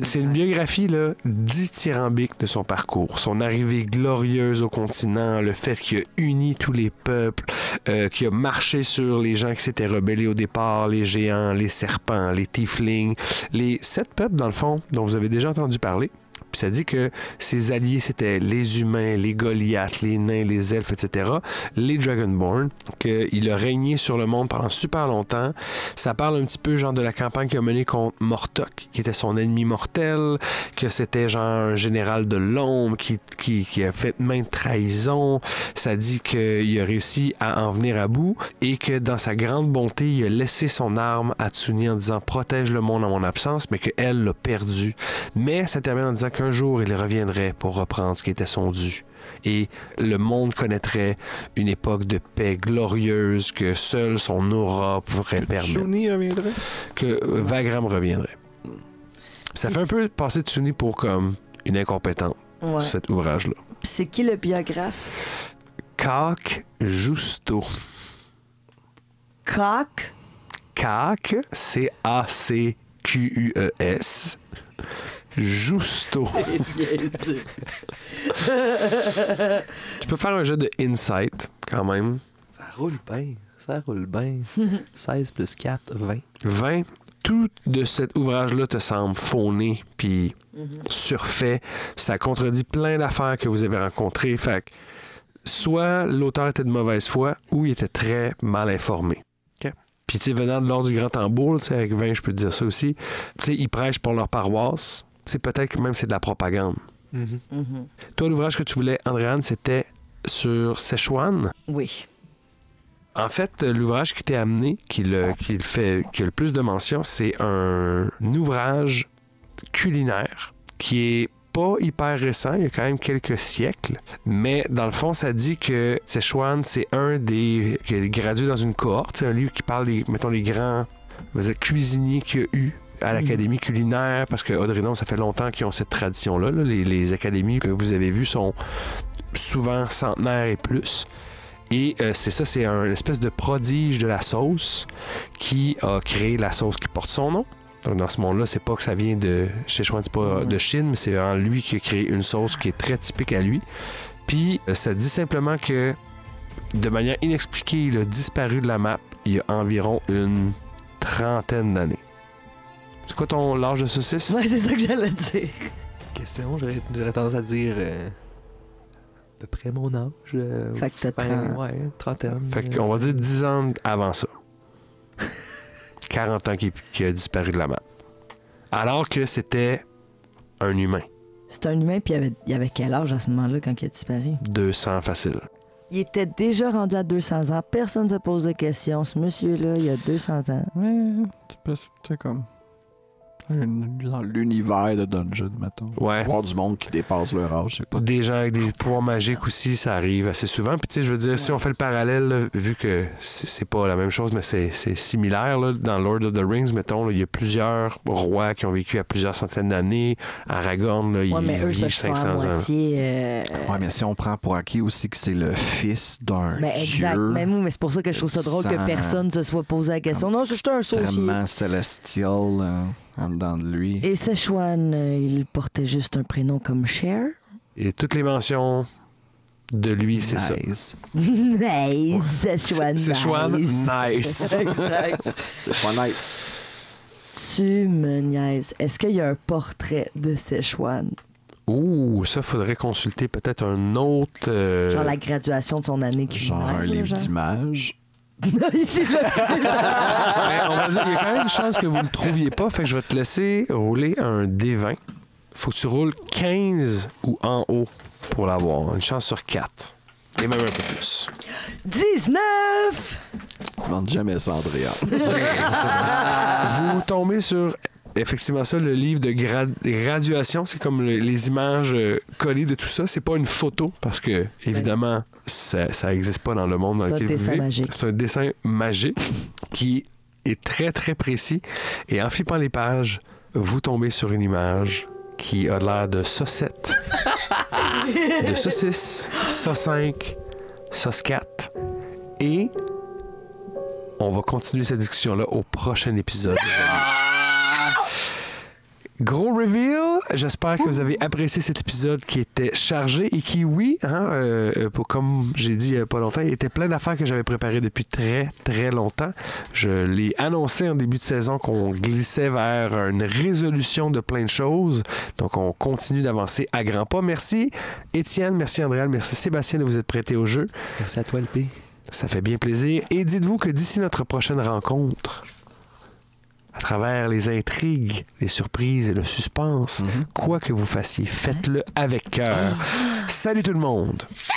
C'est une biographie là, dithyrambique de son parcours. Son arrivée glorieuse au continent, le fait qu'il a uni tous les peuples, qu'il a marché sur les gens qui s'étaient rebellés au départ, les géants, les serpents, les tieflings, les 7 peuples, dans le fond, dont vous avez déjà entendu parler. Puis ça dit que ses alliés, c'était les humains, les Goliaths, les nains, les elfes, etc., les Dragonborn, qu'il a régné sur le monde pendant super longtemps. Ça parle un petit peu genre de la campagne qu'il a menée contre Mortok, qui était son ennemi mortel, que c'était genre un général de l'ombre qui a fait maintes trahisons. Ça dit qu'il a réussi à en venir à bout et que dans sa grande bonté, il a laissé son arme à Tsuni en disant « Protège le monde en mon absence », mais qu'elle l'a perdu. Mais ça termine en disant qu'un jour, il reviendrait pour reprendre ce qui était son dû. Et le monde connaîtrait une époque de paix glorieuse que seule son aura pourrait permettre. Tsuni reviendrait? Que Wagram reviendrait. Ça fait un peu passer Tsuni pour comme une incompétente, Ouais. cet ouvrage-là. Puis c'est qui le biographe? Cac Justo. Coq? Cac, C-A-C-Q-U-E-S. Justo. Tu peux faire un jeu de insight, quand même. Ça roule bien. Ça roule bien. 16 plus 4, 20. 20. Tout de cet ouvrage-là te semble fauné puis surfait. Ça contredit plein d'affaires que vous avez rencontrées. Fait que soit l'auteur était de mauvaise foi ou il était très mal informé. OK. Puis, tu sais, venant de l'ordre du Grand Tambour, tu sais, avec 20, je peux te dire ça aussi. Tu sais, ils prêchent pour leur paroisse. Tu sais, peut-être que même c'est de la propagande. Toi, l'ouvrage que tu voulais, Andréane, c'était sur Szechuan. Oui. En fait, l'ouvrage qui t'est amené, qui a le plus de mentions, c'est un ouvrage culinaire qui est pas hyper récent, il y a quand même quelques siècles, mais dans le fond, ça dit que Szechuan, c'est qui est gradué dans une cohorte. C'est un livre qui parle des grands cuisiniers qu'il y a eu à l'Académie culinaire, parce que Audrey-Dom, ça fait longtemps qu'ils ont cette tradition-là. Là. Les académies que vous avez vues sont souvent centenaires et plus. Et c'est un espèce de prodige de la sauce qui a créé la sauce qui porte son nom. Donc dans ce monde-là, c'est pas que ça vient de Szechuan, c'est pas de Chine, mais c'est vraiment lui qui a créé une sauce qui est très typique à lui. Puis ça dit simplement que de manière inexpliquée, il a disparu de la map il y a environ une 30aine d'années. C'est quoi l'âge de saucisse? Ouais, c'est ça que j'allais dire. Question, j'aurais tendance à dire à peu près mon âge. Fait que t'as 30. Ouais, trentaine. Fait qu'on va dire 10 ans avant ça. 40 ans qui a disparu de la map. Alors que c'était un humain. C'est un humain, puis il avait quel âge à ce moment-là quand il a disparu? 200 facile. Il était déjà rendu à 200 ans. Personne ne se pose de questions. Ce monsieur-là, il a 200 ans. Ouais, c'est comme dans l'univers de Dungeon, mettons. Ouais. Voir du monde qui dépasse leur âge, c'est pas... Des gens avec des pouvoirs magiques aussi, ça arrive assez souvent. Puis tu sais, je veux dire, si on fait le parallèle, là, vu que c'est pas la même chose, mais c'est similaire, là, dans Lord of the Rings, mettons, là, il y a plusieurs rois qui ont vécu à plusieurs centaines d'années. Aragorn, là, Ouais, mais eux, vit ça, 500 à ans. moitié... Ouais, mais si on prend pour acquis aussi que c'est le fils d'un Ben, exact. dieu Mais c'est pour ça que je trouve ça drôle que sans- personne se soit posé la question. Non, c'est juste un saucier. extrêmement célestial en dedans de lui. Et Szechuan, il portait juste un prénom comme Cher. Et toutes les mentions de lui, c'est ça. Nice. Nice, Szechuan. Szechuan, nice. Exact. C'est pas nice. Tu me niaises. Est-ce qu'il y a un portrait de Szechuan? Ouh, ça, faudrait consulter peut-être un autre... Genre la graduation de son année culinaire. Genre un là, livre genre. d'images. Ben, on va dire, il y a quand même une chance que vous ne le trouviez pas, fait que je vais te laisser rouler un D20. Faut que tu roules 15 ou en haut pour l'avoir. Une chance sur 4. Et même un peu plus. 19! Demande jamais ça, Andréa. Vous tombez sur, effectivement, ça, le livre de graduation. C'est comme les images collées de tout ça. C'est pas une photo, parce que, évidemment, ça n'existe pas dans le monde dans C'est un lequel vous dessin vivez. magique. C'est un dessin magique qui est très, très précis. Et en flippant les pages, vous tombez sur une image qui a l'air de saucette, de saucisse, sauce 5, sauce 4. Et on va continuer cette discussion-là au prochain épisode. Gros reveal. J'espère que vous avez apprécié cet épisode qui était chargé et qui, oui, comme j'ai dit il n'y a pas longtemps, il était plein d'affaires que j'avais préparées depuis très, très longtemps. Je l'ai annoncé en début de saison qu'on glissait vers une résolution de plein de choses. Donc, on continue d'avancer à grands pas. Merci Étienne, merci Andréane, merci Sébastien de vous être prêtés au jeu. Merci à toi, LP. Ça fait bien plaisir. Et dites-vous que d'ici notre prochaine rencontre, à travers les intrigues, les surprises et le suspense, quoi que vous fassiez, faites-le avec cœur. Salut tout le monde! Ça